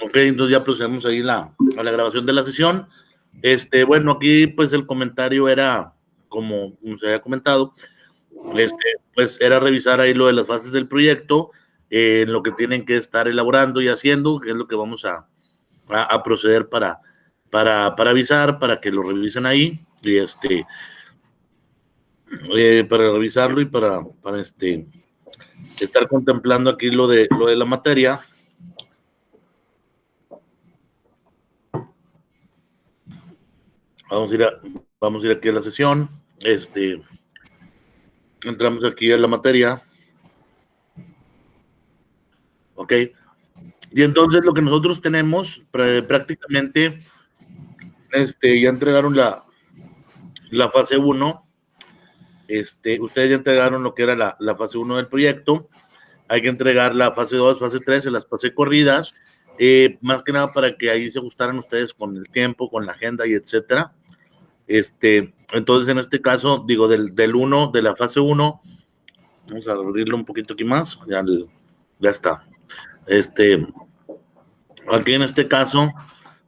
Ok, entonces ya procedemos ahí a la grabación de la sesión. Bueno, aquí pues el comentario era, como se había comentado, pues era revisar ahí lo de las fases del proyecto, en lo que tienen que estar elaborando y haciendo, que es lo que vamos a proceder para avisar, para que lo revisen ahí, y para revisarlo y para estar contemplando aquí lo de la materia. Vamos a ir aquí a la sesión. Entramos aquí a la materia. Ok. Y entonces lo que nosotros tenemos prácticamente, ya entregaron la fase 1. Ustedes ya entregaron lo que era la fase 1 del proyecto. Hay que entregar la fase 2, fase 3, se las pasé corridas, más que nada para que ahí se ajustaran ustedes con el tiempo, con la agenda y etcétera. Entonces, en este caso, digo, del 1, de la fase 1, vamos a abrirlo un poquito aquí más, ya está. Aquí en este caso,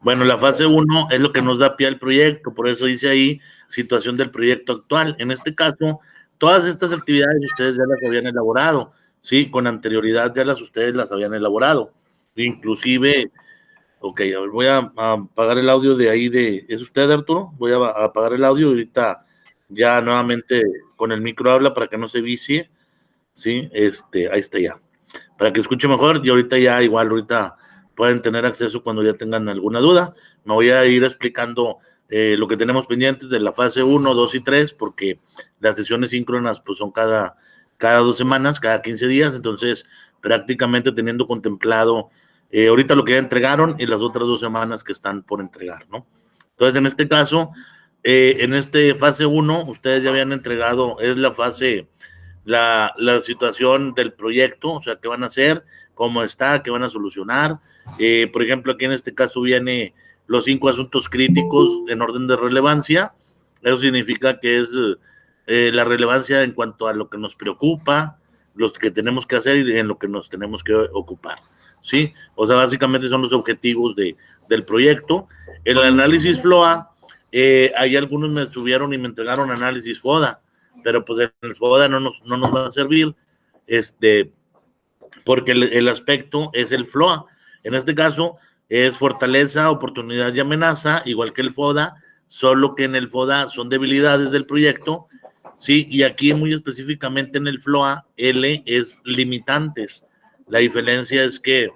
bueno, la fase 1 es lo que nos da pie al proyecto, por eso dice ahí situación del proyecto actual. En este caso, todas estas actividades ustedes ya las habían elaborado, sí, con anterioridad ustedes las habían elaborado. Inclusive, ok, a ver, voy a apagar el audio de ahí ¿es usted, Arturo? Voy a apagar el audio y ahorita ya nuevamente con el micro habla para que no se vicie, sí, ahí está ya, para que escuche mejor y ahorita ya igual, ahorita pueden tener acceso cuando ya tengan alguna duda. Me voy a ir explicando lo que tenemos pendientes de la fase 1, 2 y 3, porque las sesiones síncronas pues son cada 2 semanas, cada 15 días, entonces prácticamente teniendo contemplado ahorita lo que ya entregaron y las otras 2 semanas que están por entregar, ¿no? Entonces, en este caso, en este fase 1, ustedes ya habían entregado, es la fase, la situación del proyecto, o sea, qué van a hacer, cómo está, qué van a solucionar. Por ejemplo, aquí en este caso viene los 5 asuntos críticos en orden de relevancia. Eso significa que es la relevancia en cuanto a lo que nos preocupa, los que tenemos que hacer y en lo que nos tenemos que ocupar, ¿sí? O sea, básicamente son los objetivos del proyecto. El análisis FLOA, hay algunos me subieron y me entregaron análisis FODA, pero pues el FODA no nos va a servir, porque el aspecto es el FLOA. En este caso es fortaleza, oportunidad y amenaza, igual que el FODA, solo que en el FODA son debilidades del proyecto, sí, y aquí muy específicamente en el FLOA, L es limitantes. La diferencia es que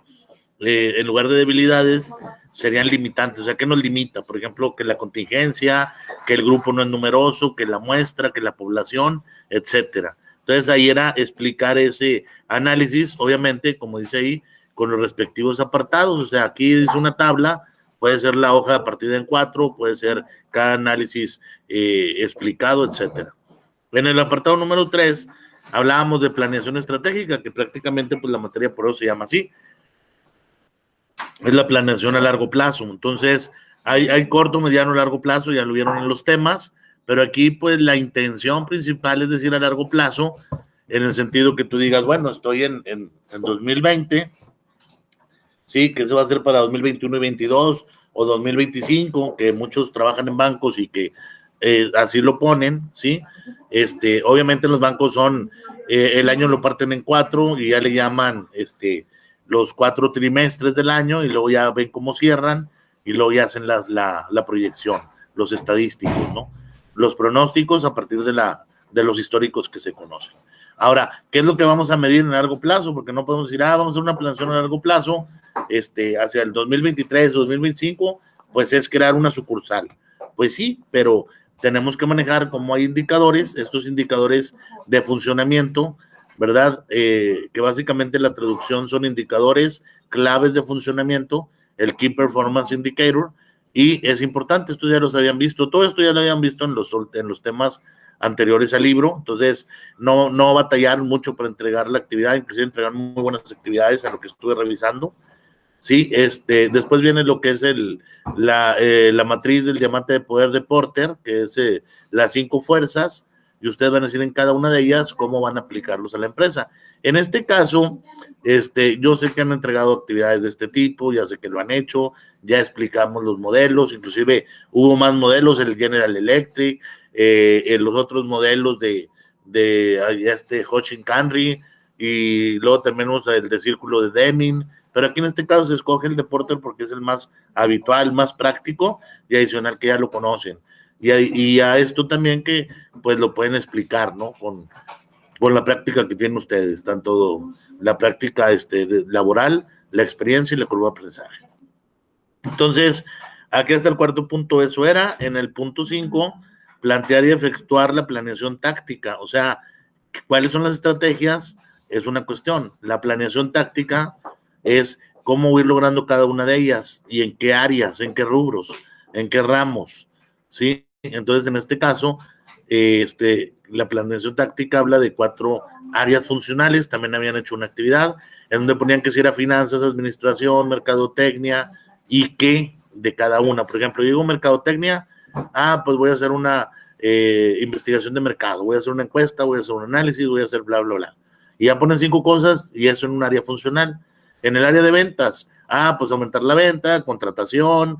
en lugar de debilidades serían limitantes, o sea, que nos limita, por ejemplo, que la contingencia, que el grupo no es numeroso, que la muestra, que la población, etcétera. Entonces ahí era explicar ese análisis, obviamente, como dice ahí, con los respectivos apartados, o sea, aquí dice una tabla, puede ser la hoja partida en 4, puede ser cada análisis explicado, etcétera. En el apartado número 3, hablábamos de planeación estratégica, que prácticamente pues la materia por eso se llama así, es la planeación a largo plazo. Entonces, hay corto, mediano, largo plazo, ya lo vieron en los temas, pero aquí pues la intención principal es decir a largo plazo, en el sentido que tú digas, bueno, estoy en 2020, sí, que se va a hacer para 2021 y 22 o 2025, que muchos trabajan en bancos y que así lo ponen, sí. Obviamente los bancos son, el año lo parten en 4 y ya le llaman los 4 trimestres del año y luego ya ven cómo cierran y luego ya hacen la proyección, los estadísticos, ¿no? Los pronósticos a partir de los históricos que se conocen. Ahora, ¿qué es lo que vamos a medir en largo plazo? Porque no podemos decir, vamos a hacer una planeación a largo plazo, hacia el 2023, 2025, pues es crear una sucursal. Pues sí, pero tenemos que manejar como hay indicadores, estos indicadores de funcionamiento, ¿verdad? Que básicamente la traducción son indicadores claves de funcionamiento, el Key Performance Indicator, y es importante, esto ya los habían visto, todo esto ya lo habían visto en los temas anteriores al libro, entonces no batallaron mucho para entregar la actividad, inclusive entregaron muy buenas actividades a lo que estuve revisando. Sí, después viene lo que es la matriz del diamante de poder de Porter, que es las 5 fuerzas, y ustedes van a decir en cada una de ellas cómo van a aplicarlos a la empresa. En este caso, yo sé que han entregado actividades de este tipo, ya sé que lo han hecho, ya explicamos los modelos, inclusive hubo más modelos, el General Electric, en los otros modelos de Hoshin Kanri, y luego tenemos el de círculo de Deming, pero aquí en este caso se escoge el de Porter porque es el más habitual, más práctico y adicional que ya lo conocen. Y a esto también que pues lo pueden explicar, ¿no? Con la práctica que tienen ustedes, tanto la práctica laboral, la experiencia y la curva de aprendizaje. Entonces, aquí está el cuarto punto, eso era. En el punto 5, plantear y efectuar la planeación táctica, o sea, ¿cuáles son las estrategias? Es una cuestión. La planeación táctica es cómo ir logrando cada una de ellas y en qué áreas, en qué rubros, en qué ramos, ¿sí? Entonces, en este caso, la planeación táctica habla de 4 áreas funcionales. También habían hecho una actividad en donde ponían que si era finanzas, administración, mercadotecnia y qué de cada una. Por ejemplo, yo digo mercadotecnia, pues voy a hacer una investigación de mercado, voy a hacer una encuesta, voy a hacer un análisis, voy a hacer bla, bla, bla. Y ya ponen 5 cosas y eso en un área funcional. En el área de ventas, pues aumentar la venta, contratación,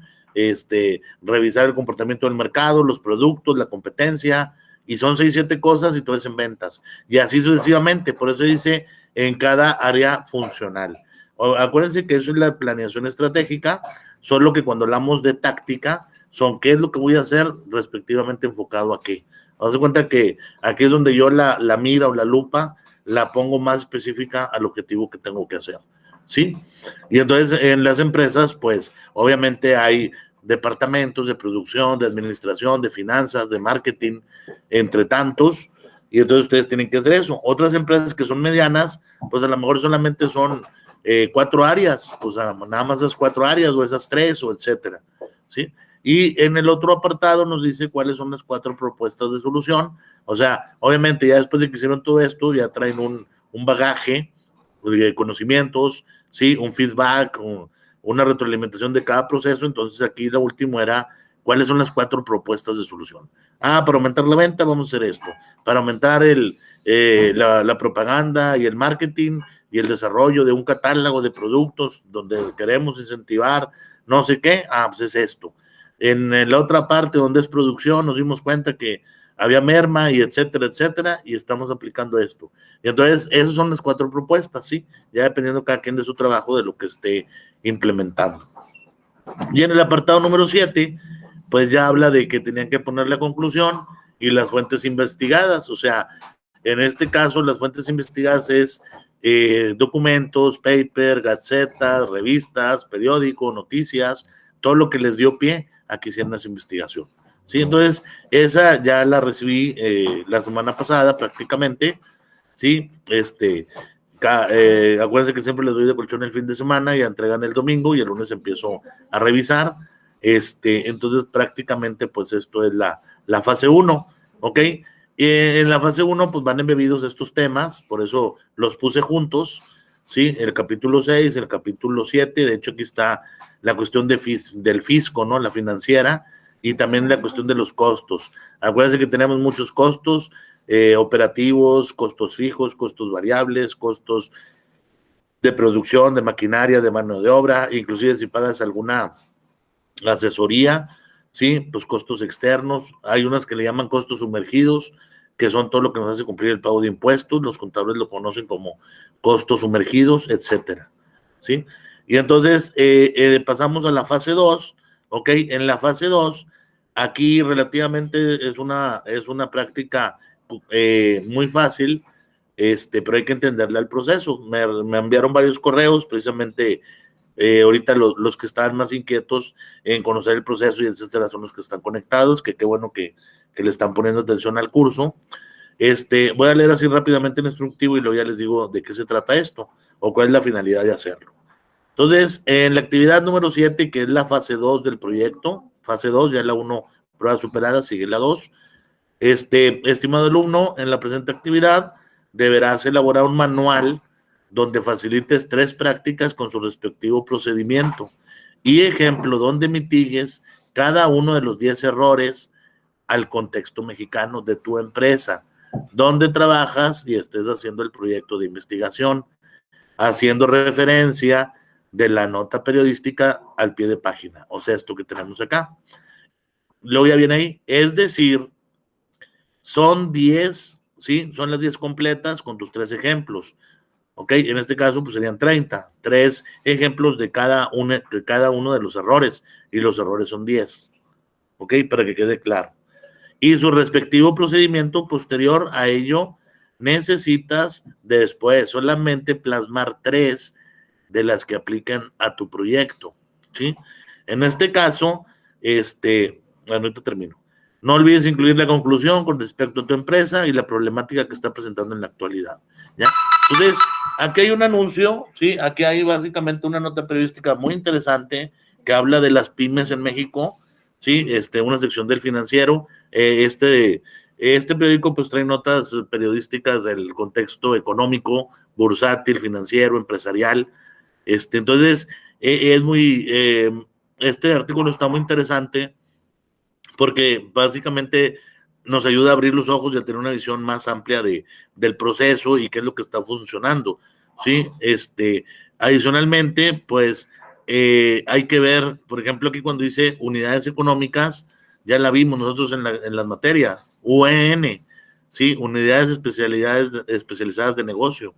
revisar el comportamiento del mercado, los productos, la competencia, y son 6, 7 cosas y todo es en ventas. Y así sucesivamente, por eso dice en cada área funcional. Acuérdense que eso es la planeación estratégica, solo que cuando hablamos de táctica, son qué es lo que voy a hacer respectivamente enfocado a qué. Haz de cuenta que aquí es donde yo la mira o la lupa la pongo más específica al objetivo que tengo que hacer, ¿sí? Y entonces en las empresas, pues obviamente hay departamentos de producción, de administración, de finanzas, de marketing, entre tantos, y entonces ustedes tienen que hacer eso. Otras empresas que son medianas, pues a lo mejor solamente son 4 áreas, pues nada más esas 4 áreas o esas 3 o etcétera, ¿sí? Y en el otro apartado nos dice cuáles son las 4 propuestas de solución. O sea, obviamente ya después de que hicieron todo esto, ya traen un bagaje de conocimientos, ¿sí? Un feedback, una retroalimentación de cada proceso. Entonces aquí lo último era cuáles son las 4 propuestas de solución. Para aumentar la venta vamos a hacer esto. Para aumentar la propaganda y el marketing y el desarrollo de un catálogo de productos donde queremos incentivar no sé qué, pues es esto. En la otra parte donde es producción nos dimos cuenta que había merma y etcétera, etcétera, y estamos aplicando esto. Y entonces, esas son las 4 propuestas, ¿sí? Ya dependiendo cada quien de su trabajo, de lo que esté implementando. Y en el apartado número 7, pues ya habla de que tenían que poner la conclusión y las fuentes investigadas. O sea, en este caso, las fuentes investigadas es documentos, paper, gacetas, revistas, periódicos, noticias, todo lo que les dio pie a que hicieran esa investigación. Sí, entonces esa ya la recibí la semana pasada prácticamente, sí, acuérdense que siempre les doy de colchón el fin de semana y entregan el domingo y el lunes empiezo a revisar, entonces prácticamente pues esto es la fase 1, ¿ok? En la fase 1 pues van embebidos estos temas, por eso los puse juntos, ¿sí? El capítulo 6, el capítulo 7, de hecho aquí está la cuestión del fisco, ¿no? La financiera, y también la cuestión de los costos. Acuérdense que tenemos muchos costos operativos, costos fijos, costos variables, costos de producción, de maquinaria, de mano de obra, inclusive si pagas alguna asesoría, sí, pues costos externos. Hay unas que le llaman costos sumergidos, que son todo lo que nos hace cumplir el pago de impuestos. Los contadores lo conocen como costos sumergidos, etcétera, ¿sí? Y entonces pasamos a la fase 2, ¿ok? En la fase 2, aquí relativamente es una práctica muy fácil, pero hay que entenderle al proceso. Me enviaron varios correos, precisamente ahorita los que están más inquietos en conocer el proceso y etcétera son los que están conectados, que qué bueno que le están poniendo atención al curso. Voy a leer así rápidamente el instructivo y luego ya les digo de qué se trata esto o cuál es la finalidad de hacerlo. Entonces, en la actividad número 7, que es la fase 2 del proyecto, fase 2, ya la 1 prueba superada, sigue la 2. Estimado alumno, en la presente actividad deberás elaborar un manual donde facilites 3 prácticas con su respectivo procedimiento y ejemplo donde mitigues cada uno de los 10 errores al contexto mexicano de tu empresa. donde trabajas y estés haciendo el proyecto de investigación, haciendo referencia de la nota periodística al pie de página, o sea, esto que tenemos acá. Luego ya viene ahí, es decir, son 10, ¿sí? Son las 10 completas con tus 3 ejemplos, ¿ok? En este caso, pues serían 30, 3 ejemplos de cada uno de los errores, y los errores son 10, ¿ok? Para que quede claro. Y su respectivo procedimiento posterior a ello, necesitas después solamente plasmar 3 de las que aplican a tu proyecto, ¿sí? En este caso, ahorita termino. No olvides incluir la conclusión con respecto a tu empresa y la problemática que está presentando en la actualidad, ¿ya? Entonces, aquí hay un anuncio, ¿sí? Aquí hay básicamente una nota periodística muy interesante que habla de las pymes en México, ¿sí? Una sección del Financiero. Este periódico pues trae notas periodísticas del contexto económico, bursátil, financiero, empresarial. Entonces, este artículo está muy interesante porque básicamente nos ayuda a abrir los ojos y a tener una visión más amplia del proceso y qué es lo que está funcionando, ¿sí? Adicionalmente, pues hay que ver, por ejemplo, aquí cuando dice unidades económicas, ya la vimos nosotros en las materias, UN, ¿sí? Unidades especializadas de negocio,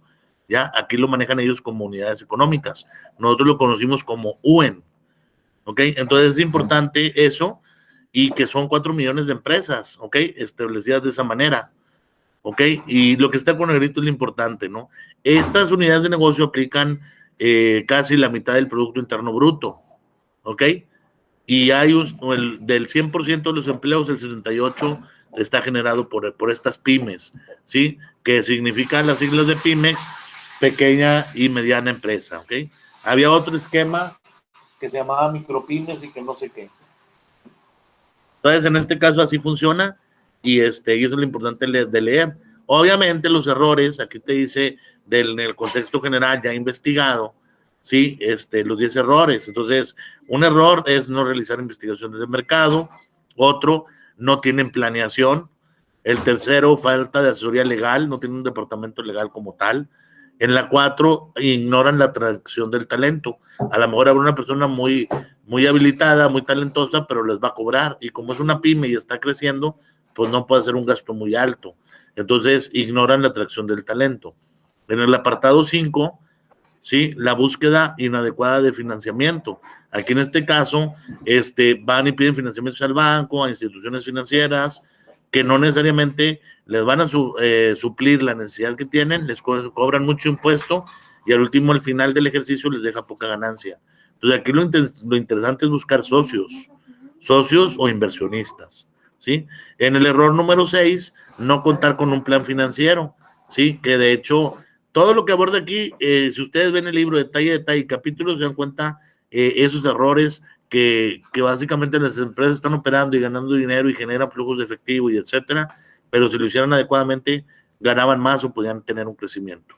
ya, aquí lo manejan ellos como unidades económicas, nosotros lo conocimos como UN, ¿ok? Entonces es importante eso, y que son 4 millones de empresas, ¿ok? Establecidas de esa manera, ¿ok? Y lo que está con negrito es lo importante, ¿no? Estas unidades de negocio aplican casi la mitad del Producto Interno Bruto, ¿ok? Y hay del 100% de los empleos, el 78% está generado por estas pymes, ¿sí? Que significan las siglas de pymes, pequeña y mediana empresa, ¿ok? Había otro esquema que se llamaba micropymes y que no sé qué. Entonces, en este caso así funciona, y eso es lo importante de leer. Obviamente los errores, aquí te dice en el contexto general ya investigado, sí, los 10 errores. Entonces, un error es no realizar investigaciones de mercado, otro, no tienen planeación, el tercero, falta de asesoría legal, no tienen un departamento legal como tal. En la 4, ignoran la atracción del talento. A lo mejor habrá una persona muy habilitada, muy talentosa, pero les va a cobrar. Y como es una pyme y está creciendo, pues no puede ser un gasto muy alto. Entonces, ignoran la atracción del talento. En el apartado 5, ¿sí? La búsqueda inadecuada de financiamiento. Aquí en este caso, van y piden financiamientos al banco, a instituciones financieras, que no necesariamente les van a suplir la necesidad que tienen, les cobran mucho impuesto y al último, al final del ejercicio, les deja poca ganancia. Entonces, aquí lo interesante es buscar socios o inversionistas, ¿sí? En el error número 6, no contar con un plan financiero, ¿sí? Que de hecho, todo lo que aborda aquí, si ustedes ven el libro detalle, capítulos, se dan cuenta esos errores que básicamente las empresas están operando y ganando dinero y generan flujos de efectivo y etcétera, pero si lo hicieran adecuadamente, ganaban más o podían tener un crecimiento,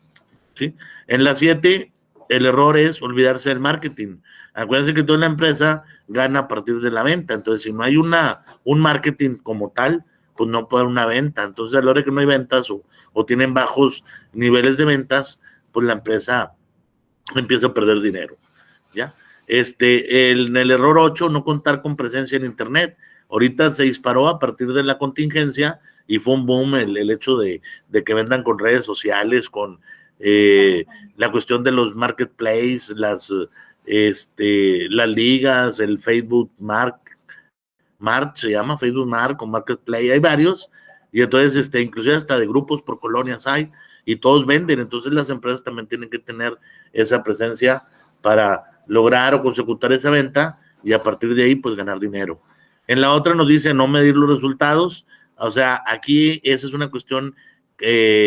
¿sí? En la 7, el error es olvidarse del marketing. Acuérdense que toda la empresa gana a partir de la venta, entonces si no hay un marketing como tal, pues no puede haber una venta. Entonces a la hora que no hay ventas o tienen bajos niveles de ventas, pues la empresa empieza a perder dinero, ¿ya? En el error 8, no contar con presencia en internet. Ahorita se disparó a partir de la contingencia y fue un boom el hecho de que vendan con redes sociales, con la cuestión de los marketplaces, las ligas, el Facebook Mart se llama, Facebook Mart con Marketplace, hay varios, y entonces inclusive hasta de grupos por colonias hay, y todos venden. Entonces las empresas también tienen que tener esa presencia para lograr o consecutar esa venta y a partir de ahí pues ganar dinero. En la otra nos dice no medir los resultados, o sea, aquí esa es una cuestión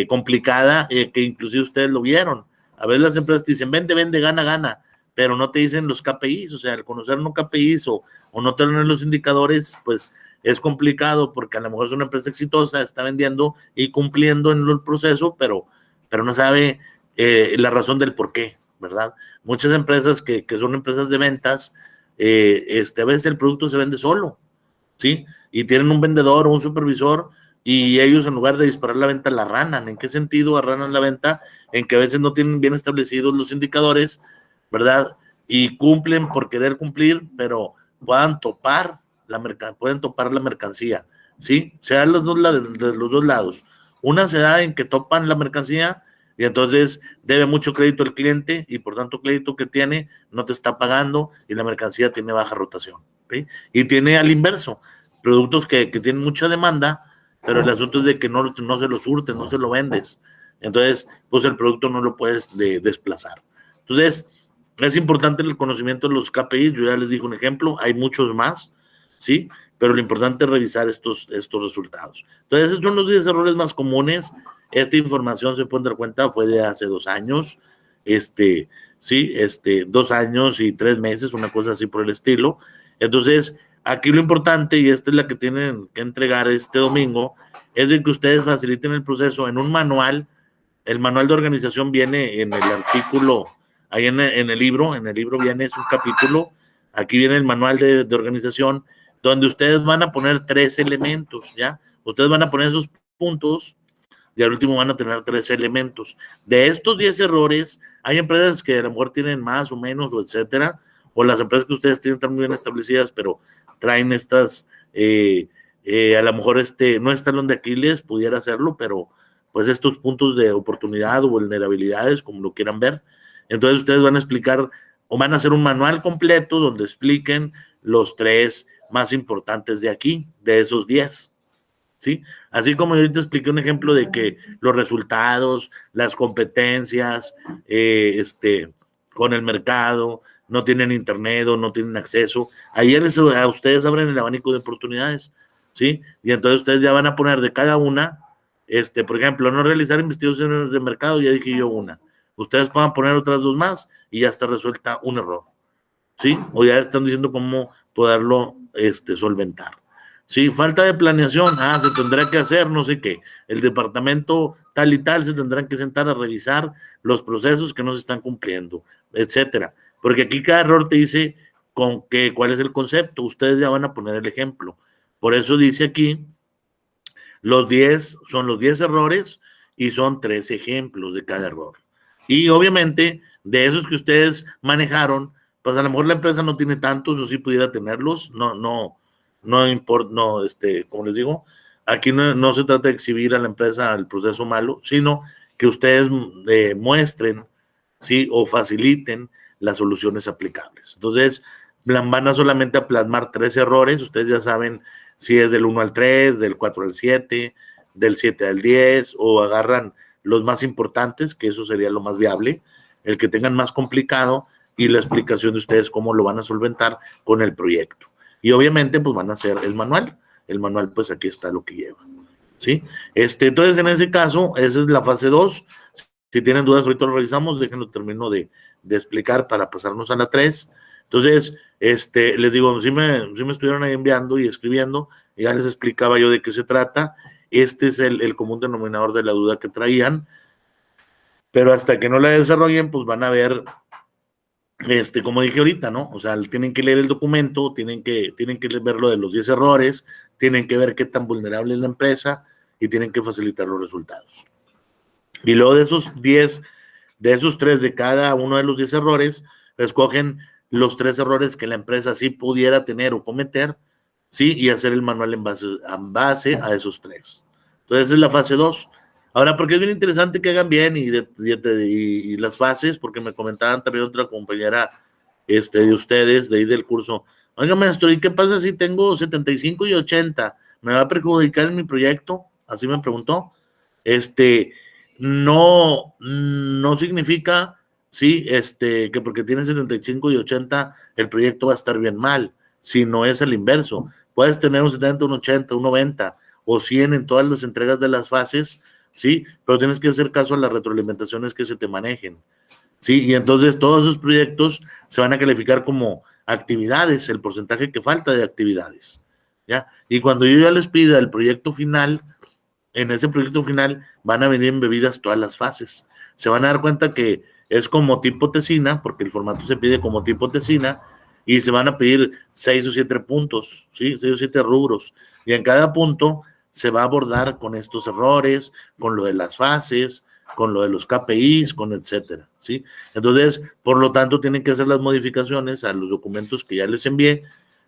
complicada, que inclusive ustedes lo vieron. A veces las empresas te dicen vende, vende, gana, gana, pero no te dicen los KPIs, o sea, al conocer no KPIs o no tener los indicadores, pues es complicado porque a lo mejor es una empresa exitosa, está vendiendo y cumpliendo en el proceso, pero no sabe la razón del por qué, ¿verdad? Muchas empresas que son empresas de ventas, a veces el producto se vende solo, ¿sí? Y tienen un vendedor o un supervisor y ellos en lugar de disparar la venta la arranan. ¿En qué sentido arranan la venta? En que a veces no tienen bien establecidos los indicadores, ¿verdad? Y cumplen por querer cumplir, pero pueden topar la mercancía, ¿sí? Se da de los dos lados. Una se da en que topan la mercancía y entonces debe mucho crédito el cliente y por tanto crédito que tiene no te está pagando y la mercancía tiene baja rotación, ¿sí? Y tiene al inverso, productos que tienen mucha demanda, pero el asunto es de que no se lo surten, no se lo vendes. Entonces, pues el producto no lo puedes desplazar. Entonces, es importante el conocimiento de los KPIs. Yo ya les dije un ejemplo, hay muchos más, ¿sí? Pero lo importante es revisar estos resultados. Entonces, esos son los 10 errores más comunes. Esta información, se pueden dar cuenta, fue de hace 2 años, sí, 2 años y 3 meses, una cosa así por el estilo. Entonces, aquí lo importante, y esta es la que tienen que entregar este domingo, es de que ustedes faciliten el proceso en un manual. El manual de organización viene en el artículo, ahí en el libro viene, es un capítulo, aquí viene el manual de organización, donde ustedes van a poner 3 elementos, ¿ya? Ustedes van a poner esos puntos y al último van a tener 3 elementos. De estos 10 errores, hay empresas que a lo mejor tienen más o menos, o etcétera, o las empresas que ustedes tienen están muy bien establecidas, pero traen estas, a lo mejor no es talón de Aquiles, pudiera hacerlo, pero pues estos puntos de oportunidad o vulnerabilidades, como lo quieran ver. Entonces ustedes van a explicar o van a hacer un manual completo donde expliquen los 3 más importantes de aquí, de esos 10. ¿Sí? Así como yo te expliqué un ejemplo de que los resultados, las competencias, con el mercado, no tienen internet o no tienen acceso, ahí a ustedes abren el abanico de oportunidades, ¿sí? Y entonces ustedes ya van a poner de cada una, por ejemplo, no realizar investigaciones de mercado, ya dije yo una. Ustedes puedan poner otras 2 más y ya está resuelta un error, ¿sí? O ya están diciendo cómo poderlo solventar. Sí, falta de planeación, se tendrá que hacer, no sé qué. El departamento tal y tal se tendrán que sentar a revisar los procesos que no se están cumpliendo, etcétera. Porque aquí cada error te dice cuál es el concepto. Ustedes ya van a poner el ejemplo. Por eso dice aquí, son los 10 errores y son 3 ejemplos de cada error. Y obviamente, de esos que ustedes manejaron, pues a lo mejor la empresa no tiene tantos, o sí pudiera tenerlos, no importa, como les digo, aquí no se trata de exhibir a la empresa el proceso malo, sino que ustedes muestren, ¿sí? O faciliten las soluciones aplicables. Entonces, van a solamente a plasmar 3 errores, ustedes ya saben si es del 1 al 3, del 4 al 7, del 7 al 10, o agarran los más importantes, que eso sería lo más viable, el que tengan más complicado, y la explicación de ustedes cómo lo van a solventar con el proyecto. Y obviamente, pues van a hacer el manual. El manual, pues aquí está lo que lleva, ¿sí? Entonces, en ese caso, esa es la fase 2. Si tienen dudas, ahorita lo revisamos, déjenlo termino de explicar para pasarnos a la 3. Entonces, les digo, sí me estuvieron ahí enviando y escribiendo, y ya les explicaba yo de qué se trata. Este es el común denominador de la duda que traían, pero hasta que no la desarrollen, pues van a ver, como dije ahorita, ¿no? O sea, tienen que leer el documento, tienen que ver lo de los 10 errores, tienen que ver qué tan vulnerable es la empresa y tienen que facilitar los resultados. Y luego de esos 10, de esos 3 de cada uno de los 10 errores, escogen los 3 errores que la empresa sí pudiera tener o cometer, ¿sí? Y hacer el manual en base a esos 3. Entonces, esa es la fase 2. Ahora, porque es bien interesante que hagan bien y las fases, porque me comentaban también otra compañera de ustedes, de ahí del curso. Oiga, maestro, ¿y qué pasa si tengo 75 y 80? ¿Me va a perjudicar en mi proyecto? Así me preguntó. No significa, sí, que porque tiene 75 y 80 el proyecto va a estar bien mal, si no es el inverso. Puedes tener un 70, un 80, un 90 o 100 en todas las entregas de las fases, sí, pero tienes que hacer caso a las retroalimentaciones que se te manejen, sí, y entonces todos esos proyectos se van a calificar como actividades, el porcentaje que falta de actividades, ¿ya? Y cuando yo ya les pida el proyecto final, en ese proyecto final van a venir embebidas todas las fases. Se van a dar cuenta que es como tipo tesina, porque el formato se pide como tipo tesina, y se van a pedir 6 o 7 puntos, ¿sí? 6 o 7 rubros. Y en cada punto se va a abordar con estos errores, con lo de las fases, con lo de los KPIs, con etcétera, ¿sí? Entonces, por lo tanto, tienen que hacer las modificaciones a los documentos que ya les envié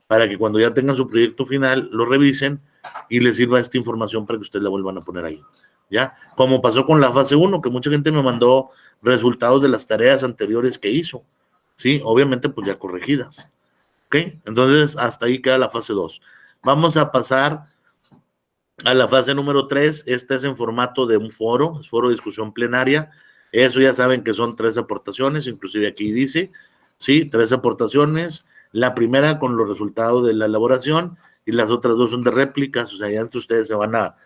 para que cuando ya tengan su proyecto final, lo revisen y les sirva esta información para que ustedes la vuelvan a poner ahí, ¿ya? Como pasó con la fase 1, que mucha gente me mandó resultados de las tareas anteriores que hizo, ¿sí? Obviamente, pues ya corregidas, ¿ok? Entonces, hasta ahí queda la fase 2. Vamos a pasar a la fase número 3. Esta es en formato de un foro, es foro de discusión plenaria. Eso ya saben que son 3 aportaciones, inclusive aquí dice, sí, 3 aportaciones. La primera con los resultados de la elaboración y las otras 2 son de réplicas, o sea, ya entre ustedes se van a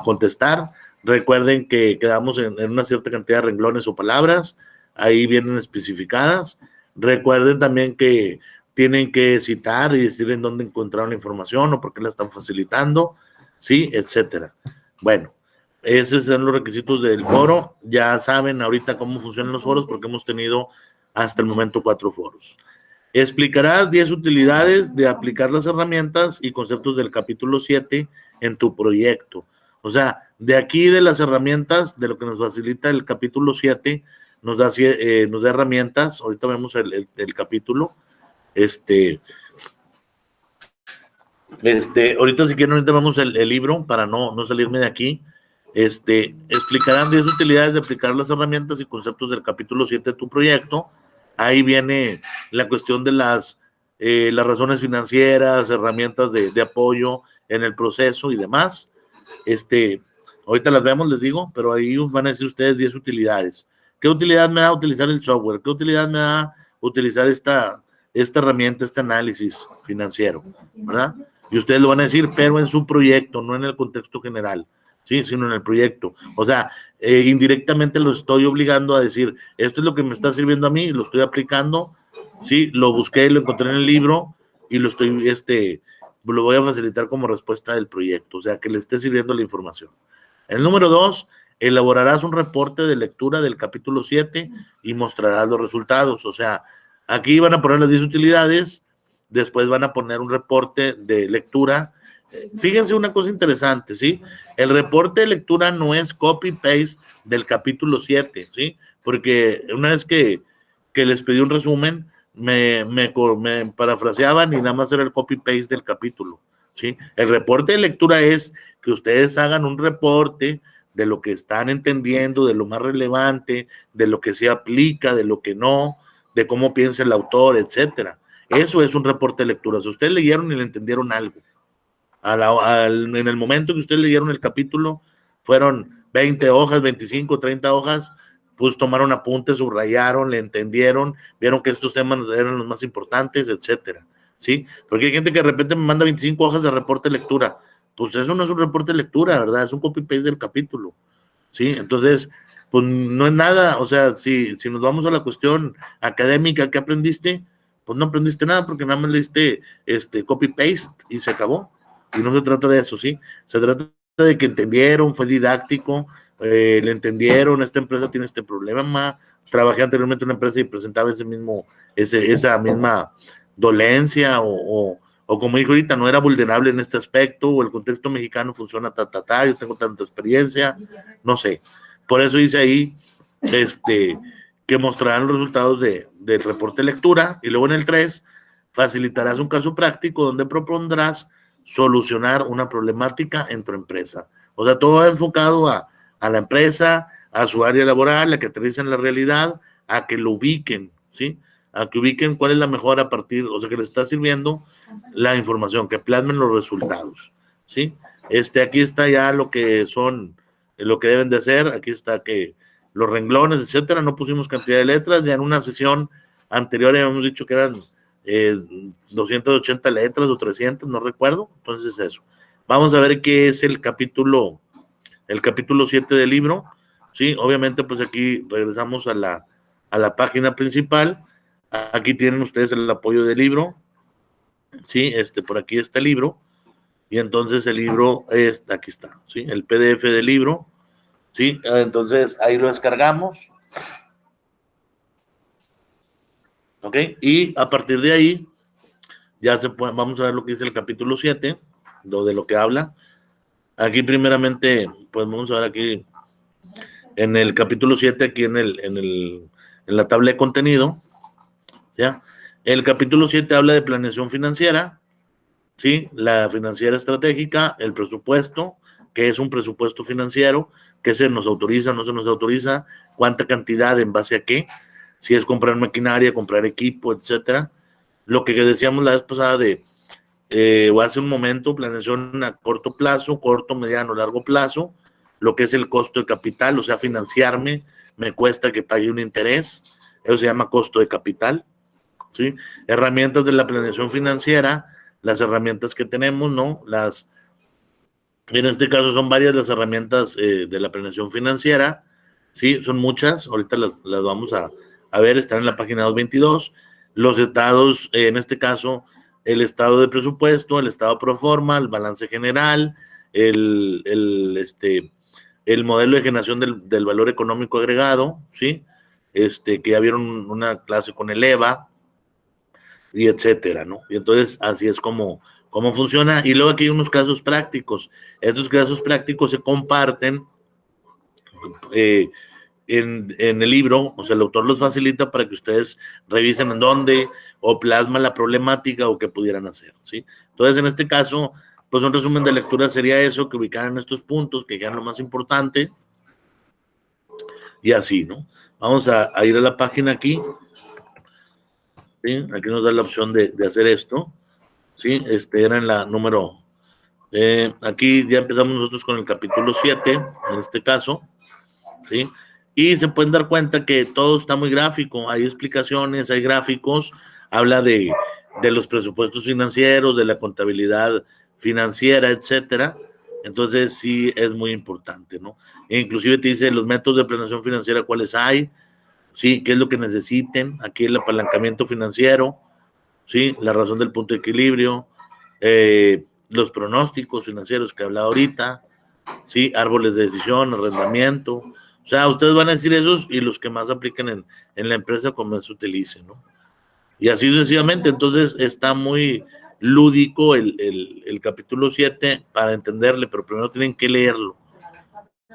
contestar. Recuerden que quedamos en una cierta cantidad de renglones o palabras, ahí vienen especificadas. Recuerden también que tienen que citar y decir en dónde encontraron la información o por qué la están facilitando, sí, etcétera. Bueno, esos son los requisitos del foro. Ya saben ahorita cómo funcionan los foros porque hemos tenido hasta el momento 4 foros. Explicarás 10 utilidades de aplicar las herramientas y conceptos del capítulo 7 en tu proyecto. O sea, de aquí de las herramientas, de lo que nos facilita el capítulo 7, nos da herramientas. Ahorita vemos el capítulo. Ahorita si quieren, ahorita vemos el libro para no salirme de aquí. Explicarán 10 utilidades de aplicar las herramientas y conceptos del capítulo 7 de tu proyecto. Ahí viene la cuestión de las razones financieras, herramientas de apoyo en el proceso y demás. Ahorita las vemos, les digo, pero ahí van a decir ustedes 10 utilidades. ¿Qué utilidad me da utilizar el software? ¿Qué utilidad me da utilizar esta herramienta, este análisis financiero? ¿Verdad? Y ustedes lo van a decir, pero en su proyecto, no en el contexto general, ¿sí? Sino en el proyecto. O sea, indirectamente lo estoy obligando a decir, esto es lo que me está sirviendo a mí, lo estoy aplicando, ¿sí? Lo busqué, lo encontré en el libro y lo voy a facilitar como respuesta del proyecto, o sea, que le esté sirviendo la información. El número 2, elaborarás un reporte de lectura del capítulo 7 y mostrarás los resultados. O sea, aquí van a poner las 10 utilidades, después van a poner un reporte de lectura. Fíjense una cosa interesante, ¿sí? El reporte de lectura no es copy-paste del capítulo 7, ¿sí? Porque una vez que les pedí un resumen, me parafraseaban y nada más era el copy-paste del capítulo, ¿sí? El reporte de lectura es que ustedes hagan un reporte de lo que están entendiendo, de lo más relevante, de lo que se aplica, de lo que no, de cómo piensa el autor, etcétera. Eso es un reporte de lectura. Si ustedes leyeron y le entendieron algo, en el momento que ustedes leyeron el capítulo, fueron 20 hojas, 25, 30 hojas, pues tomaron apuntes, subrayaron, le entendieron, vieron que estos temas eran los más importantes, etcétera, ¿sí? Porque hay gente que de repente me manda 25 hojas de reporte de lectura, pues eso no es un reporte de lectura, ¿verdad? Es un copy-paste del capítulo, ¿sí? Entonces, pues no es nada, o sea, si nos vamos a la cuestión académica, ¿qué aprendiste? Pues no aprendiste nada porque nada más leíste copy-paste y se acabó. Y no se trata de eso, ¿sí? Se trata de que entendieron, fue didáctico, le entendieron, esta empresa tiene este problema, trabajé anteriormente en una empresa y presentaba esa misma dolencia o como dijo ahorita, no era vulnerable en este aspecto, o el contexto mexicano funciona yo tengo tanta experiencia, no sé. Por eso dice ahí, que mostrarán los resultados del reporte de lectura, y luego en el 3, facilitarás un caso práctico donde propondrás solucionar una problemática en tu empresa. O sea, todo enfocado a la empresa, a su área laboral, a que aterricen la realidad, a que lo ubiquen, ¿sí? A que ubiquen cuál es la mejor o sea, que les está sirviendo la información, que plasmen los resultados, ¿sí? Aquí está ya lo que deben de hacer, aquí está que los renglones, etcétera, no pusimos cantidad de letras, ya en una sesión anterior habíamos dicho que eran 280 letras o 300, no recuerdo, entonces eso. Vamos a ver qué es el capítulo 7 del libro, ¿sí? Obviamente, pues aquí regresamos a la página principal, aquí tienen ustedes el apoyo del libro, ¿sí? Por aquí está el libro, y entonces el libro, aquí está, ¿sí? El PDF del libro, ¿sí? Entonces ahí lo descargamos, ¿ok? Y a partir de ahí, vamos a ver lo que dice el capítulo 7, de lo que habla. Aquí primeramente, pues vamos a ver aquí en el capítulo 7, aquí en la tabla de contenido, ¿ya? El capítulo 7 habla de planeación financiera, ¿sí? La financiera estratégica, el presupuesto, que es un presupuesto financiero, que se nos autoriza, no se nos autoriza, cuánta cantidad, en base a qué, si es comprar maquinaria, comprar equipo, etcétera. Lo que decíamos la vez pasada o hace un momento, planeación a corto plazo, corto, mediano, largo plazo, lo que es el costo de capital, o sea, financiarme, me cuesta que pague un interés, eso se llama costo de capital, ¿sí? Herramientas de la planeación financiera, las herramientas que tenemos, ¿no? En este caso son varias las herramientas de la planeación financiera, ¿sí? Son muchas, ahorita las vamos a ver, están en la página 222. Los estados, en este caso, el estado de presupuesto, el estado pro forma, el balance general, el modelo de generación del valor económico agregado, ¿sí? Que ya vieron una clase con el EVA, y etcétera, ¿no? Y entonces así es como funciona. Y luego aquí hay unos casos prácticos. Estos casos prácticos se comparten eh, en el libro, o sea, el autor los facilita para que ustedes revisen en dónde o plasma la problemática o qué pudieran hacer, ¿sí? Entonces, en este caso, pues un resumen de lectura sería eso, que ubicaran estos puntos, que sean lo más importante, y así, ¿no? Vamos a ir a la página aquí, ¿sí? Aquí nos da la opción de hacer esto, ¿sí? Era en la número. Aquí ya empezamos nosotros con el capítulo 7, en este caso, ¿sí? Y se pueden dar cuenta que todo está muy gráfico, hay explicaciones, hay gráficos, habla de los presupuestos financieros, de la contabilidad financiera, etcétera. Entonces sí es muy importante, ¿no? E inclusive te dice los métodos de planeación financiera, cuáles hay, ¿sí? ¿Qué es lo que necesiten? Aquí el apalancamiento financiero, ¿sí? La razón del punto de equilibrio, los pronósticos financieros que hablaba ahorita, ¿sí? Árboles de decisión, arrendamiento. O sea, ustedes van a decir esos y los que más apliquen en la empresa como se utilicen, ¿no? Y así sucesivamente. Entonces está muy lúdico el capítulo 7 para entenderle, pero primero tienen que leerlo.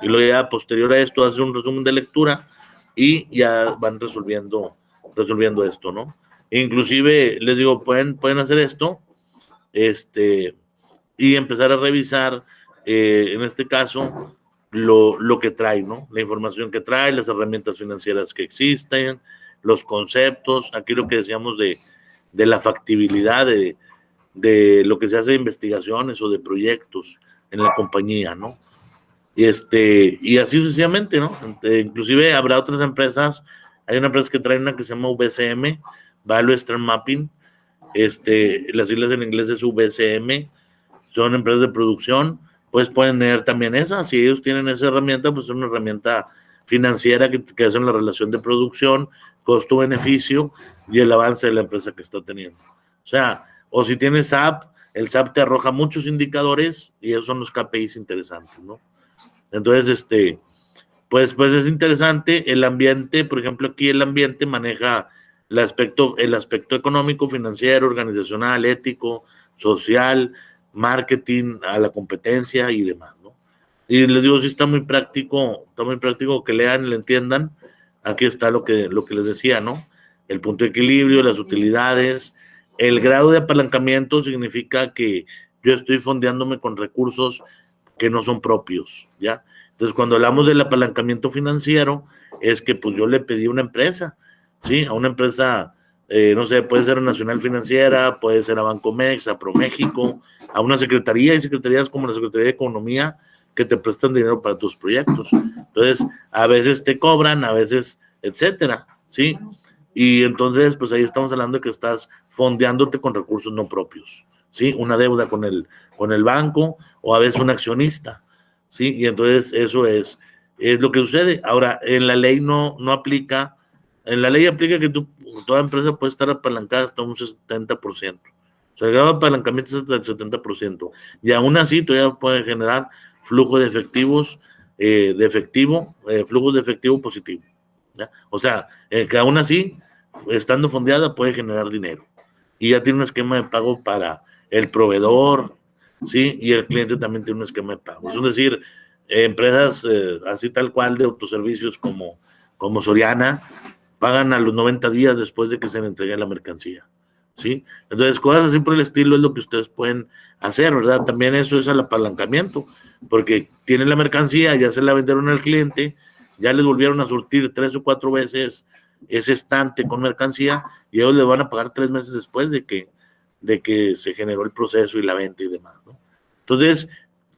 Y luego ya posterior a esto hace un resumen de lectura y ya van resolviendo esto, ¿no? Inclusive les digo, pueden hacer esto, y empezar a revisar, en este caso, lo que trae, ¿no? La información que trae, las herramientas financieras que existen, los conceptos, aquí lo que decíamos de la factibilidad de lo que se hace de investigaciones o de proyectos en la compañía, ¿no? Y así sucesivamente, ¿no? Inclusive habrá otras empresas, hay una empresa que trae una que se llama VCM, Value Stream Mapping, las siglas en inglés es VCM, son empresas de producción, pues pueden tener también esa, si ellos tienen esa herramienta, pues es una herramienta financiera que hace la relación de producción, costo-beneficio y el avance de la empresa que está teniendo. O sea, o si tienes SAP, el SAP te arroja muchos indicadores y esos son los KPIs interesantes, ¿no? Entonces, pues es interesante el ambiente, por ejemplo, aquí el ambiente maneja el aspecto económico, financiero, organizacional, ético, social, marketing, a la competencia y demás, ¿no? Y les digo, sí está muy práctico que lean, le entiendan. Aquí está lo que les decía, ¿no? El punto de equilibrio, las utilidades, el grado de apalancamiento significa que yo estoy fondeándome con recursos que no son propios, ¿ya? Entonces, cuando hablamos del apalancamiento financiero, es que pues yo le pedí a una empresa, ¿sí? A una empresa, no sé, puede ser Nacional Financiera, puede ser a Bancomex, a ProMéxico, a una secretaría, y secretarías como la Secretaría de Economía que te prestan dinero para tus proyectos. Entonces, a veces te cobran, a veces, etcétera, ¿sí? Y entonces, pues ahí estamos hablando de que estás fondeándote con recursos no propios, ¿sí? Una deuda con el banco o a veces un accionista, ¿sí? Y entonces eso es lo que sucede. Ahora, en la ley no aplica, en la ley aplica que toda empresa puede estar apalancada hasta un 70%. O sea, el grado de apalancamiento es hasta el 70%. Y aún así todavía puede generar flujo de efectivos, flujos de efectivo positivo, ¿ya? O sea, que aún así, estando fondeada, puede generar dinero. Y ya tiene un esquema de pago para el proveedor, ¿sí? Y el cliente también tiene un esquema de pago. Es decir, empresas así tal cual de autoservicios como Soriana pagan a los 90 días después de que se le entregue la mercancía, ¿sí? Entonces, cosas así por el estilo es lo que ustedes pueden hacer, ¿verdad? También eso es el apalancamiento, porque tienen la mercancía, ya se la vendieron al cliente, ya les volvieron a surtir 3 o 4 veces ese estante con mercancía y ellos le van a pagar 3 meses después de que se generó el proceso y la venta y demás, ¿no? Entonces,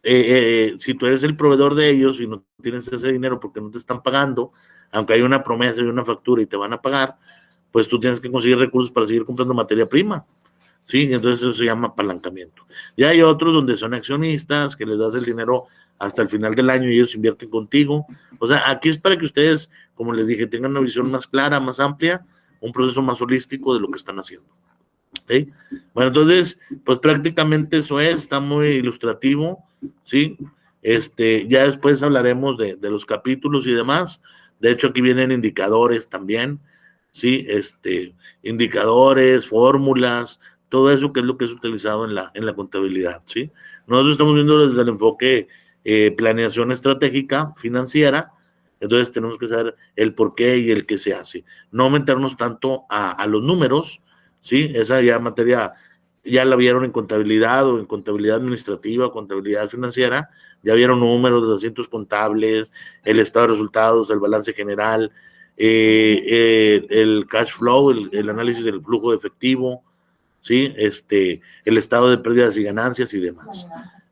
si tú eres el proveedor de ellos y no tienes ese dinero porque no te están pagando, aunque hay una promesa y una factura y te van a pagar, pues tú tienes que conseguir recursos para seguir comprando materia prima, ¿sí? Entonces eso se llama apalancamiento. Y hay otros donde son accionistas, que les das el dinero hasta el final del año y ellos invierten contigo. O sea, aquí es para que ustedes, como les dije, tengan una visión más clara, más amplia, un proceso más holístico de lo que están haciendo. ¿Sí? Bueno, entonces, pues prácticamente eso es, está muy ilustrativo, ¿sí? Ya después hablaremos de los capítulos y demás. De hecho, aquí vienen indicadores también, ¿sí? Indicadores, fórmulas, todo eso que es lo que es utilizado en la contabilidad, ¿sí? Nosotros estamos viendo desde el enfoque planeación estratégica financiera, entonces tenemos que saber el por qué y el qué se hace. No meternos tanto a los números, ¿sí? Esa ya materia, ya la vieron en contabilidad o en contabilidad administrativa, contabilidad financiera, ya vieron números de asientos contables, el estado de resultados, el balance general, el cash flow, el análisis del flujo de efectivo, ¿sí? El estado de pérdidas y ganancias y demás.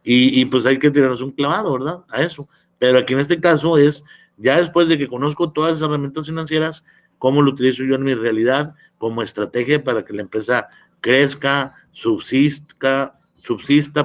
Y pues hay que tirarnos un clavado, ¿verdad? A eso. Pero aquí en este caso es, ya después de que conozco todas esas herramientas financieras, cómo lo utilizo yo en mi realidad como estrategia para que la empresa crezca, subsista,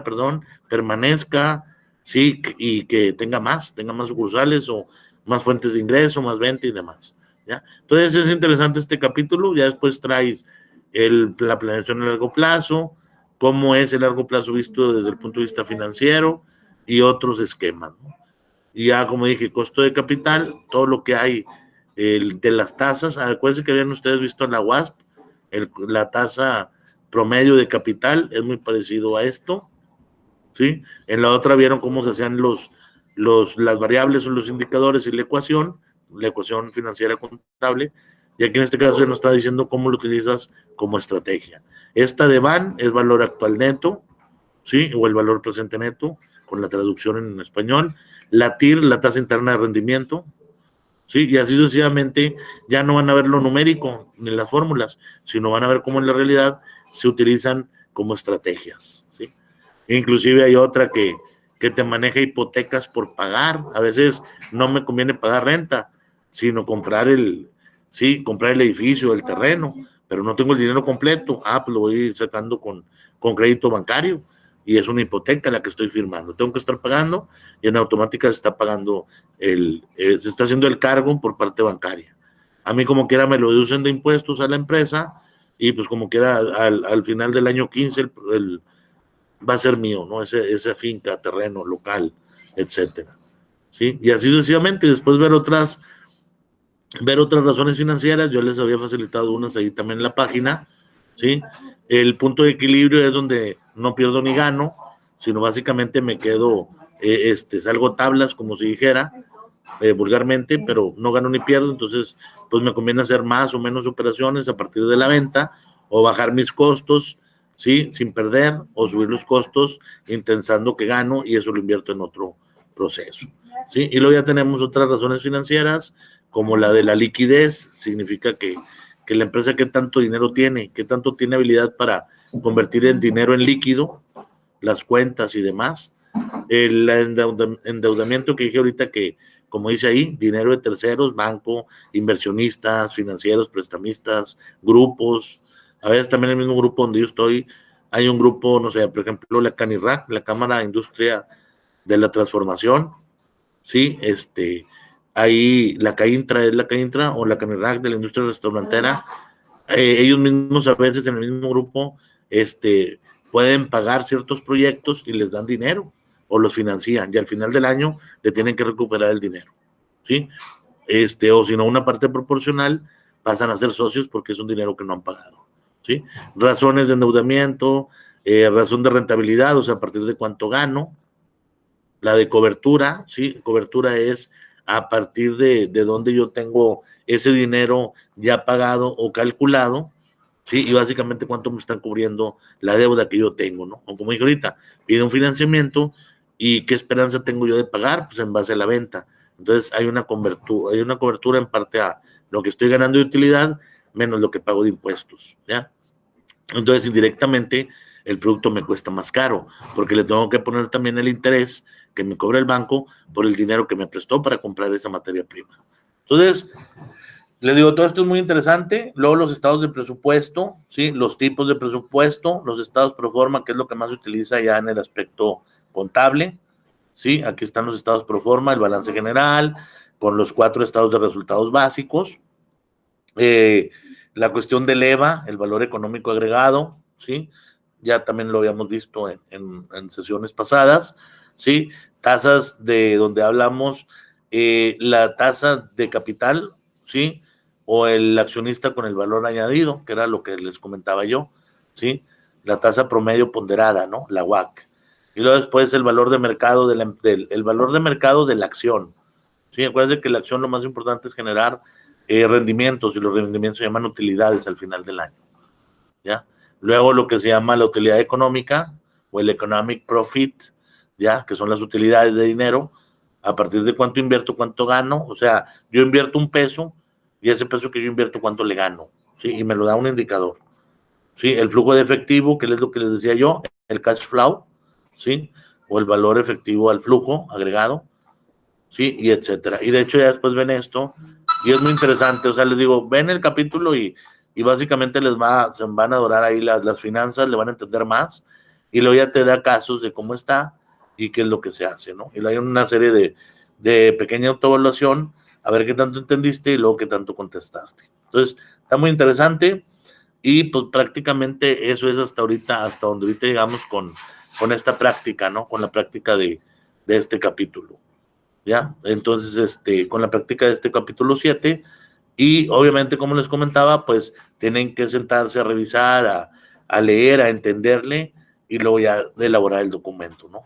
perdón, permanezca, sí, y que tenga más sucursales o más fuentes de ingreso, más venta y demás. ¿Ya? Entonces es interesante este capítulo, ya después traes la planeación a largo plazo, cómo es el largo plazo visto desde el punto de vista financiero y otros esquemas, ¿no? Y ya, como dije, costo de capital, todo lo que hay de las tasas. Acuérdense que habían ustedes visto en la WASP, la tasa promedio de capital es muy parecido a esto, ¿sí? En la otra vieron cómo se hacían las variables o los indicadores y la ecuación financiera contable, y aquí en este caso ya nos está diciendo cómo lo utilizas como estrategia. Esta de VAN es valor actual neto, ¿sí? O el valor presente neto, con la traducción en español. La TIR, la tasa interna de rendimiento, ¿sí? Y así sucesivamente ya no van a ver lo numérico ni las fórmulas, sino van a ver cómo en la realidad se utilizan como estrategias, ¿sí? Inclusive hay otra que te maneja hipotecas por pagar. A veces no me conviene pagar renta, sino comprar el edificio, el terreno, pero no tengo el dinero completo. Pues lo voy sacando con crédito bancario y es una hipoteca la que estoy firmando. Tengo que estar pagando y en automática se está pagando se está haciendo el cargo por parte bancaria. A mí como quiera me lo deducen de impuestos a la empresa y pues como quiera al final del año 15 va a ser mío, ¿no? Esa finca, terreno, local, etcétera, ¿sí? Y así sucesivamente, después ver otras razones financieras, yo les había facilitado unas ahí también en la página, ¿sí? El punto de equilibrio es donde no pierdo ni gano, sino básicamente me quedo, salgo tablas, como si dijera, vulgarmente, pero no gano ni pierdo, entonces pues me conviene hacer más o menos operaciones a partir de la venta o bajar mis costos, ¿sí? Sin perder o subir los costos intentando que gano y eso lo invierto en otro proceso, ¿sí? Y luego ya tenemos otras razones financieras como la de la liquidez, significa que la empresa qué tanto dinero tiene, qué tanto tiene habilidad para convertir el dinero en líquido, las cuentas y demás. El endeudamiento que dije ahorita que, como dice ahí, dinero de terceros, banco, inversionistas, financieros, prestamistas, grupos. A veces también en el mismo grupo donde yo estoy, hay un grupo, no sé, por ejemplo, la CANIRAC, la Cámara de Industria de la Transformación, ¿sí? Ahí la CAINTRA es la CAINTRA o la CANIRAC de la Industria Restaurantera. Ellos mismos a veces en el mismo grupo, pueden pagar ciertos proyectos y les dan dinero o los financian y al final del año le tienen que recuperar el dinero, ¿sí? O si no, una parte proporcional pasan a ser socios porque es un dinero que no han pagado, ¿sí? Razones de endeudamiento, razón de rentabilidad, o sea, a partir de cuánto gano. La de cobertura, ¿sí? Cobertura es a partir de donde yo tengo ese dinero ya pagado o calculado, ¿sí? Y básicamente cuánto me están cubriendo la deuda que yo tengo, ¿no? O como dije ahorita, pido un financiamiento y qué esperanza tengo yo de pagar, pues en base a la venta. Entonces hay una cobertura en parte a lo que estoy ganando de utilidad menos lo que pago de impuestos, ¿ya? Entonces indirectamente el producto me cuesta más caro porque le tengo que poner también el interés que me cobra el banco por el dinero que me prestó para comprar esa materia prima. Entonces, les digo, todo esto es muy interesante. Luego los estados de presupuesto, ¿sí? Los tipos de presupuesto, los estados pro forma, que es lo que más se utiliza ya en el aspecto contable, ¿sí? Aquí están los estados pro forma, el balance general, con los 4 estados de resultados básicos. La cuestión del EVA, el valor económico agregado, ¿sí? Ya también lo habíamos visto en sesiones pasadas, ¿sí? Tasas de donde hablamos, la tasa de capital, ¿sí? O el accionista con el valor añadido, que era lo que les comentaba yo, ¿sí? La tasa promedio ponderada, ¿no? La WACC. Y luego después el valor de mercado el valor de mercado de la acción. Sí, acuérdense que la acción lo más importante es generar rendimientos, y los rendimientos se llaman utilidades al final del año, ¿ya? Luego lo que se llama la utilidad económica o el economic profit, ¿ya? Que son las utilidades de dinero, a partir de cuánto invierto, cuánto gano. O sea, yo invierto un peso y ese peso que yo invierto, cuánto le gano, ¿sí? Y me lo da un indicador, ¿sí? El flujo de efectivo, que es lo que les decía yo, el cash flow, ¿sí? O el valor efectivo al flujo agregado, ¿sí? Y etcétera. Y de hecho ya después ven esto y es muy interesante, o sea, les digo, ven el capítulo y básicamente se van a adorar ahí las finanzas, le van a entender más y luego ya te da casos de cómo está y qué es lo que se hace, ¿no? Y luego hay una serie de pequeña autoevaluación, a ver qué tanto entendiste y luego qué tanto contestaste. Entonces, está muy interesante y pues prácticamente eso es hasta ahorita, hasta donde ahorita llegamos con esta práctica, ¿no? Con la práctica de este capítulo. ¿Ya? Entonces, con la práctica de este capítulo 7, y obviamente, como les comentaba, pues tienen que sentarse a revisar, a leer, a entenderle, y luego ya de elaborar el documento, ¿no?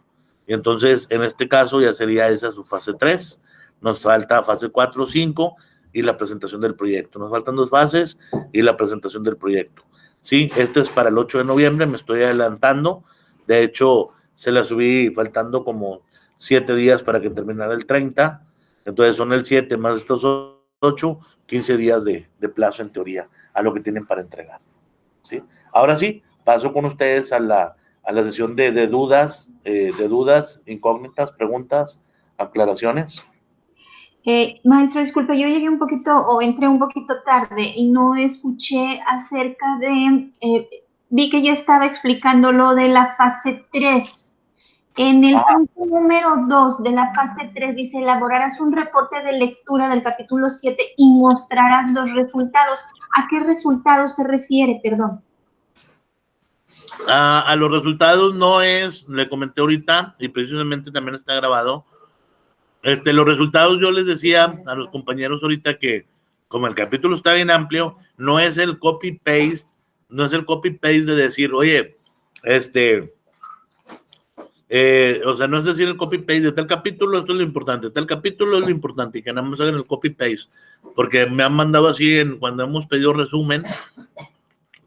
Y entonces, en este caso, ya sería esa su fase 3, nos falta fase 4, 5, y la presentación del proyecto. Nos faltan 2 fases y la presentación del proyecto. Sí, este es para el 8 de noviembre, me estoy adelantando, de hecho, se la subí faltando como 7 días para que terminara el 30, entonces son el 7 más estos 8, 15 días de plazo en teoría a lo que tienen para entregar, ¿sí? Ahora sí, paso con ustedes a la sesión de dudas, incógnitas, preguntas, aclaraciones. Maestro, disculpe, yo llegué un poquito o entré un poquito tarde y no escuché acerca de, vi que ya estaba explicando lo de la fase 3. En el punto número 2 de la fase 3 dice, elaborarás un reporte de lectura del capítulo 7 y mostrarás los resultados. ¿A qué resultados se refiere? Perdón. A los resultados no es, le comenté ahorita, y precisamente también está grabado. Los resultados, yo les decía a los compañeros ahorita que, como el capítulo está bien amplio, no es el copy-paste, no es el copy-paste de decir, oye, o sea, no es decir el copy-paste de tal capítulo, esto es lo importante, tal capítulo es lo importante, y que nada más hagan el copy-paste, porque me han mandado así, cuando hemos pedido resumen,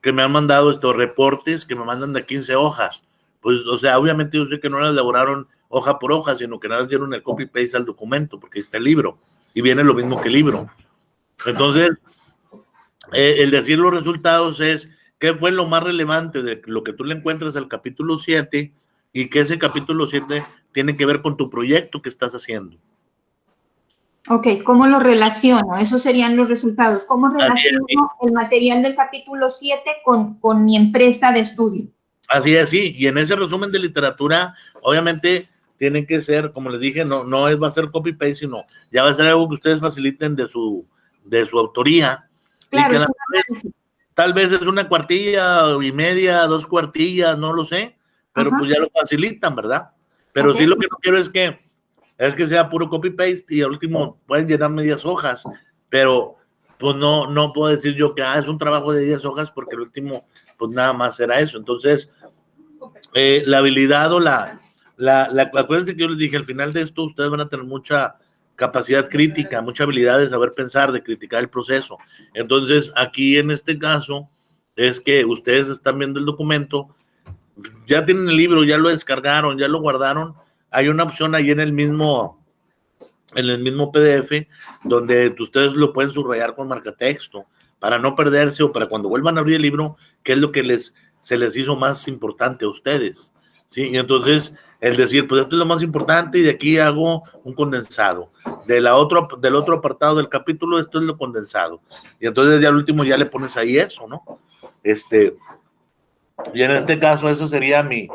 que me han mandado estos reportes que me mandan de 15 hojas. Pues, o sea, obviamente yo sé que no las elaboraron hoja por hoja, sino que nada más dieron el copy-paste al documento, porque ahí está el libro, y viene lo mismo que el libro. Entonces, el decir los resultados es qué fue lo más relevante de lo que tú le encuentras al capítulo 7 y que ese capítulo 7 tiene que ver con tu proyecto que estás haciendo. Ok, ¿cómo lo relaciono? Esos serían los resultados. ¿Cómo relaciono el material del capítulo 7 con mi empresa de estudio? Así es, sí. Y en ese resumen de literatura, obviamente, tienen que ser, como les dije, no va a ser copy-paste, sino ya va a ser algo que ustedes faciliten de su autoría. Claro, y que tal vez es una cuartilla y media, 2 cuartillas, no lo sé, pero pues ya lo facilitan, ¿verdad? Pero sí lo que no quiero es que sea puro copy-paste y al último pueden llenar medias hojas, pero pues no puedo decir yo que es un trabajo de 10 hojas porque el último pues nada más era eso. Entonces, la habilidad o acuérdense que yo les dije, al final de esto ustedes van a tener mucha capacidad crítica, mucha habilidad de saber pensar, de criticar el proceso. Entonces, aquí en este caso, es que ustedes están viendo el documento, ya tienen el libro, ya lo descargaron, ya lo guardaron, hay una opción ahí en el mismo PDF, donde ustedes lo pueden subrayar con marcatexto, para no perderse o para cuando vuelvan a abrir el libro, qué es lo que se les hizo más importante a ustedes, ¿sí? Y entonces, el decir, pues esto es lo más importante y de aquí hago un condensado. Del otro apartado del capítulo, esto es lo condensado. Y entonces ya al último ya le pones ahí eso, ¿no? Y en este caso, eso sería mi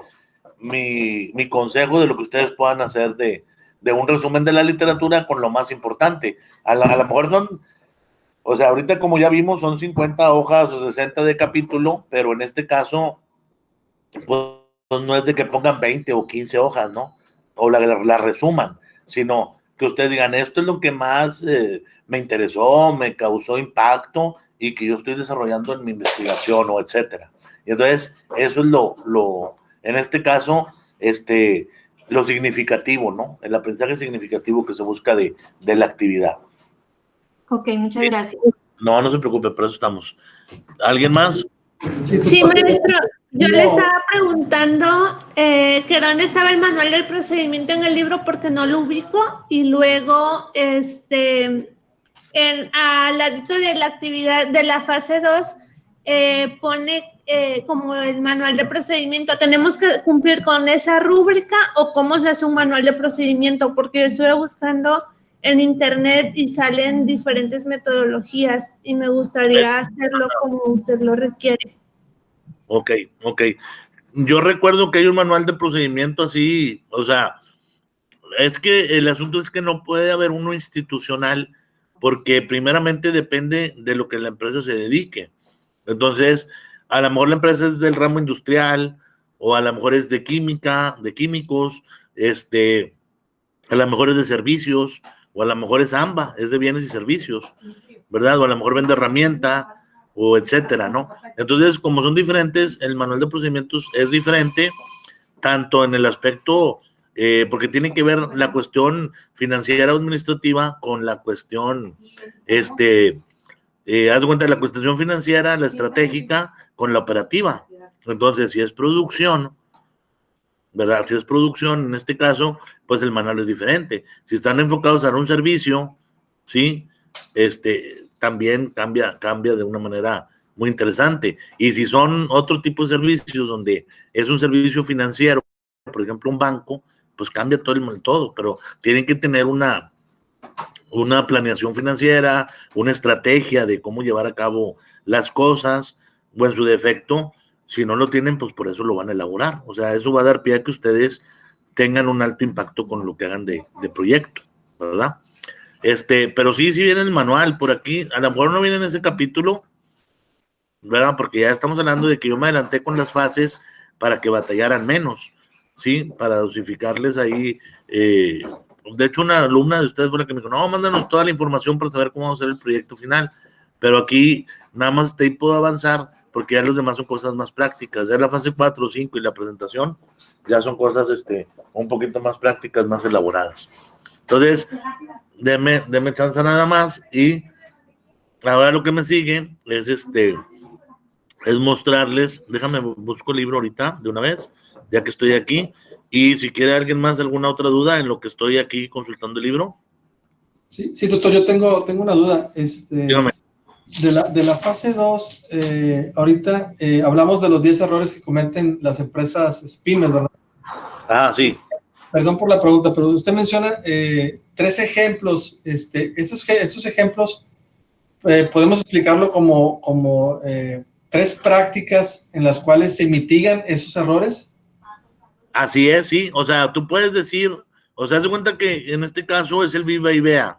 consejo de lo que ustedes puedan hacer de un resumen de la literatura con lo más importante. A lo mejor son, o sea, ahorita como ya vimos, son 50 hojas o 60 de capítulo, pero en este caso, pues no es de que pongan 20 o 15 hojas, ¿no? O la resuman, sino que ustedes digan, esto es lo que más me interesó, me causó impacto y que yo estoy desarrollando en mi investigación o etcétera. Y entonces, eso es en este caso, lo significativo, ¿no? El aprendizaje significativo que se busca de la actividad. Ok, muchas gracias. No se preocupe, por eso estamos. ¿Alguien más? Sí, maestro, yo le estaba preguntando que dónde estaba el manual del procedimiento en el libro porque no lo ubico y luego, al ladito de la actividad de la fase 2, pone como el manual de procedimiento. ¿Tenemos que cumplir con esa rúbrica o cómo se hace un manual de procedimiento? Porque yo estuve buscando en internet y salen diferentes metodologías y me gustaría hacerlo como usted lo requiere. Ok. Yo recuerdo que hay un manual de procedimiento así, o sea, es que el asunto es que no puede haber uno institucional porque primeramente depende de lo que la empresa se dedique. Entonces, a lo mejor la empresa es del ramo industrial o a lo mejor es de química, de químicos, a lo mejor es de servicios o a lo mejor es AMBA, es de bienes y servicios, ¿verdad? O a lo mejor vende herramienta o etcétera, ¿no? Entonces, como son diferentes, el manual de procedimientos es diferente, tanto en el aspecto, porque tiene que ver la cuestión financiera o administrativa con la cuestión, haz de cuenta de la cuestión financiera, la estratégica, con la operativa. Entonces, si es producción, ¿verdad? Si es producción, en este caso, pues el manual es diferente. Si están enfocados a un servicio, ¿sí? También cambia de una manera muy interesante. Y si son otro tipo de servicios donde es un servicio financiero, por ejemplo, un banco, pues cambia todo, pero tienen que tener una planeación financiera, una estrategia de cómo llevar a cabo las cosas, o en su defecto, si no lo tienen, pues por eso lo van a elaborar. O sea, eso va a dar pie a que ustedes tengan un alto impacto con lo que hagan de proyecto, ¿verdad? Pero sí viene el manual por aquí, a lo mejor no viene en ese capítulo, ¿verdad? Porque ya estamos hablando de que yo me adelanté con las fases para que batallaran menos, ¿sí? Para dosificarles ahí. De hecho, una alumna de ustedes fue la que me dijo, no, mándanos toda la información para saber cómo vamos a hacer el proyecto final, pero aquí nada más hasta ahí puedo avanzar, porque ya los demás son cosas más prácticas. Ya la fase 4, 5 y la presentación ya son cosas un poquito más prácticas, más elaboradas. Entonces, deme chance nada más y ahora lo que me sigue es mostrarles, déjame busco el libro ahorita de una vez, ya que estoy aquí, y si quiere alguien más alguna otra duda en lo que estoy aquí consultando el libro. Sí, doctor, yo tengo una duda. Dígame. De la fase 2, ahorita hablamos de los 10 errores que cometen las empresas pymes, ¿verdad? Ah, sí. Perdón por la pregunta, pero usted menciona 3 ejemplos. Estos ejemplos podemos explicarlo como 3 prácticas en las cuales se mitigan esos errores. Así es, sí. O sea, tú puedes decir, o sea, haz de cuenta que en este caso es el viva y vea.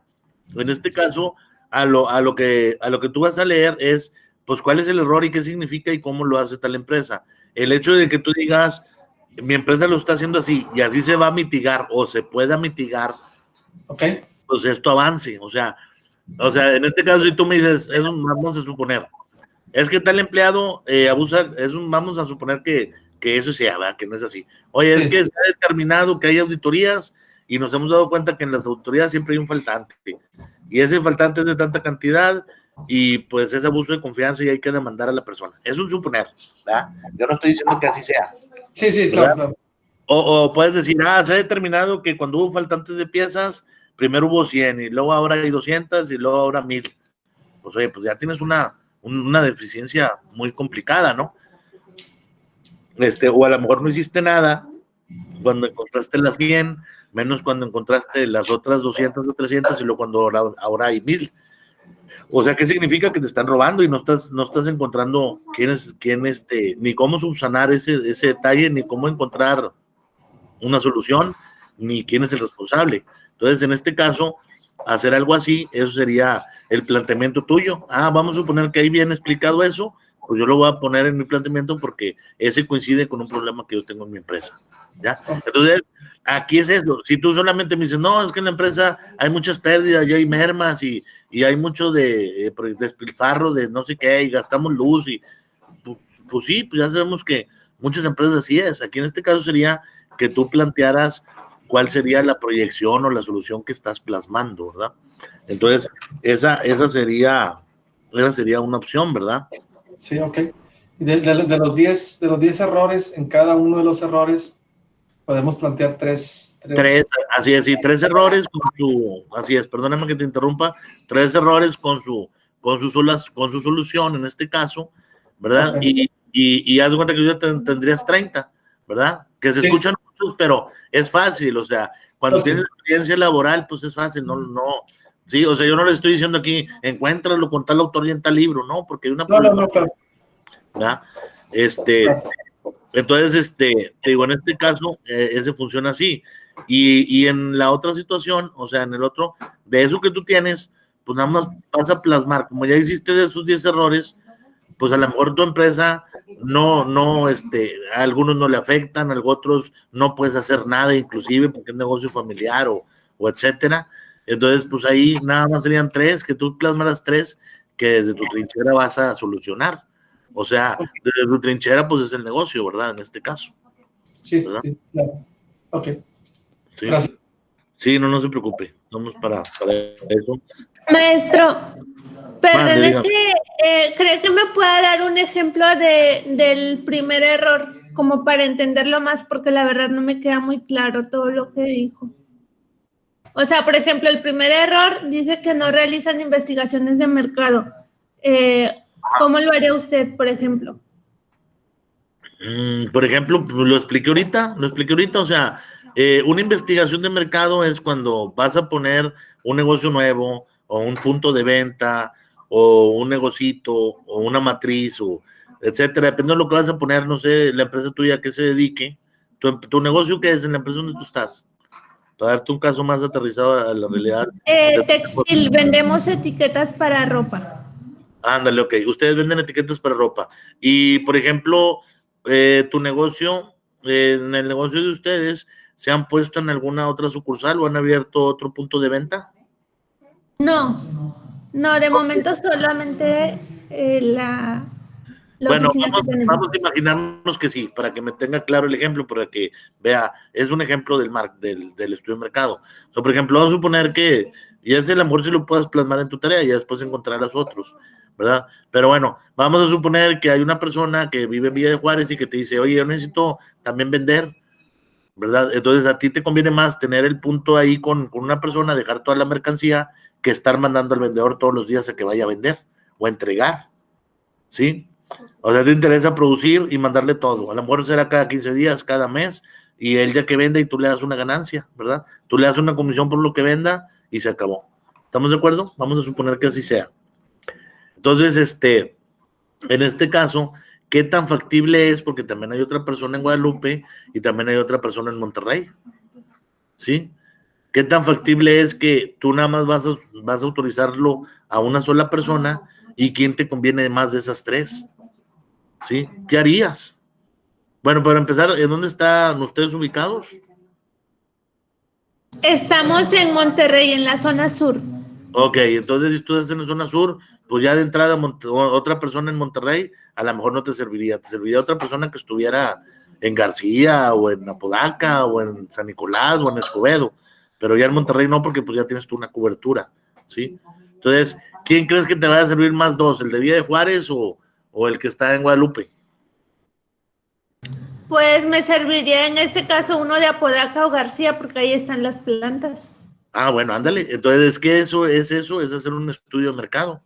En este caso, a lo que tú vas a leer es, pues, cuál es el error y qué significa y cómo lo hace tal empresa. El hecho de que tú digas, mi empresa lo está haciendo así y así se va a mitigar o se pueda mitigar, okay, pues esto avance. O sea, en este caso, si tú me dices, vamos a suponer, es que tal empleado abusa, vamos a suponer que que eso sea, ¿verdad? Que no es así. Oye, es que se ha determinado que hay auditorías y nos hemos dado cuenta que en las auditorías siempre hay un faltante. Y ese faltante es de tanta cantidad y pues es abuso de confianza y hay que demandar a la persona. Es un suponer, ¿verdad? Yo no estoy diciendo que así sea. Sí, claro. O puedes decir, se ha determinado que cuando hubo faltantes de piezas, primero hubo 100 y luego ahora hay 200 y luego ahora 1000. Pues oye, pues ya tienes una deficiencia muy complicada, ¿no? O a lo mejor no hiciste nada cuando encontraste las 100, menos cuando encontraste las otras 200 o 300 y luego cuando ahora hay 1000. O sea, ¿qué significa? Que te están robando y no estás encontrando ni cómo subsanar ese detalle, ni cómo encontrar una solución, ni quién es el responsable. Entonces, en este caso, hacer algo así, eso sería el planteamiento tuyo. Vamos a suponer que ahí viene explicado eso, pues yo lo voy a poner en mi planteamiento porque ese coincide con un problema que yo tengo en mi empresa, ¿ya? Entonces, aquí es eso. Si tú solamente me dices, no, es que en la empresa hay muchas pérdidas, ya hay mermas y hay mucho de despilfarro de no sé qué, y gastamos luz, y pues sí, pues ya sabemos que muchas empresas así es. Aquí en este caso sería que tú plantearas cuál sería la proyección o la solución que estás plasmando, ¿verdad? Entonces, esa sería una opción, ¿verdad? Sí, ok. De los 10 errores, en cada uno de los errores podemos plantear tres. Así es, sí, 3 errores así es, perdóname que te interrumpa, 3 errores con su solución en este caso, ¿verdad? Okay. Y haz de cuenta que ya tendrías 30, ¿verdad? Que se escuchan muchos, pero es fácil, o sea, cuando tienes experiencia laboral, pues es fácil, no, sí, o sea, yo no le estoy diciendo aquí, encuéntralo con tal autor y en tal libro, ¿no? Porque hay una No, claro. ¿verdad? Entonces, te digo, en este caso, ese funciona así. Y en la otra situación, o sea, en el otro, de eso que tú tienes, pues nada más vas a plasmar, como ya hiciste de esos 10 errores, pues a lo mejor tu empresa a algunos no le afectan, a otros no puedes hacer nada, inclusive porque es negocio familiar o etcétera. Entonces, pues ahí nada más serían 3, que tú plasmaras 3 que desde tu trinchera vas a solucionar. O sea, desde tu trinchera, pues es el negocio, ¿verdad? En este caso. Sí, claro. Ok. Sí. Gracias. Sí, no se preocupe. Vamos para eso. Maestro, perdone que ¿cree que me pueda dar un ejemplo del primer error, como para entenderlo más? Porque la verdad no me queda muy claro todo lo que dijo. O sea, por ejemplo, el primer error dice que no realizan investigaciones de mercado. ¿Cómo lo haría usted, por ejemplo? Por ejemplo, lo expliqué ahorita, o sea, una investigación de mercado es cuando vas a poner un negocio nuevo o un punto de venta o un negocito o una matriz o etcétera, depende de lo que vas a poner, no sé, la empresa tuya que se dedique, tu negocio que es en la empresa donde tú estás, para darte un caso más aterrizado a la realidad. Textil, vendemos etiquetas para ropa. Ándale, ok. Ustedes venden etiquetas para ropa. Y, por ejemplo, tu negocio, en el negocio de ustedes, ¿se han puesto en alguna otra sucursal o han abierto otro punto de venta? No, de momento solamente la bueno, oficina que tenemos. Vamos a imaginarnos que sí, para que me tenga claro el ejemplo, para que vea, es un ejemplo del estudio de mercado. O sea, por ejemplo, vamos a suponer que ya es el amor si lo puedes plasmar en tu tarea y después encontrarás otros, ¿verdad? Pero bueno, vamos a suponer que hay una persona que vive en Villa de Juárez y que te dice, oye, yo necesito también vender, ¿verdad? Entonces a ti te conviene más tener el punto ahí con una persona, dejar toda la mercancía, que estar mandando al vendedor todos los días a que vaya a vender o a entregar, ¿sí? O sea, te interesa producir y mandarle todo. A lo mejor será cada 15 días, cada mes, y él ya que venda y tú le das una ganancia, ¿verdad? Tú le das una comisión por lo que venda y se acabó. ¿Estamos de acuerdo? Vamos a suponer que así sea. Entonces, en este caso, ¿qué tan factible es? Porque también hay otra persona en Guadalupe y también hay otra persona en Monterrey, ¿sí? ¿Qué tan factible es que tú nada más vas a autorizarlo a una sola persona y quién te conviene más de esas 3? ¿Sí? ¿Qué harías? Bueno, para empezar, ¿en dónde están ustedes ubicados? Estamos en Monterrey, en la zona sur. Ok, entonces si tú estás en la zona sur, pues ya de entrada otra persona en Monterrey, a lo mejor no te serviría otra persona que estuviera en García, o en Apodaca, o en San Nicolás, o en Escobedo, pero ya en Monterrey no, porque pues ya tienes tú una cobertura, ¿sí? Entonces, ¿quién crees que te va a servir más dos, el de Villa de Juárez o el que está en Guadalupe? Pues me serviría en este caso uno de Apodaca o García, porque ahí están las plantas. Ah, bueno, ándale. Entonces, es que eso, es hacer un estudio de mercado,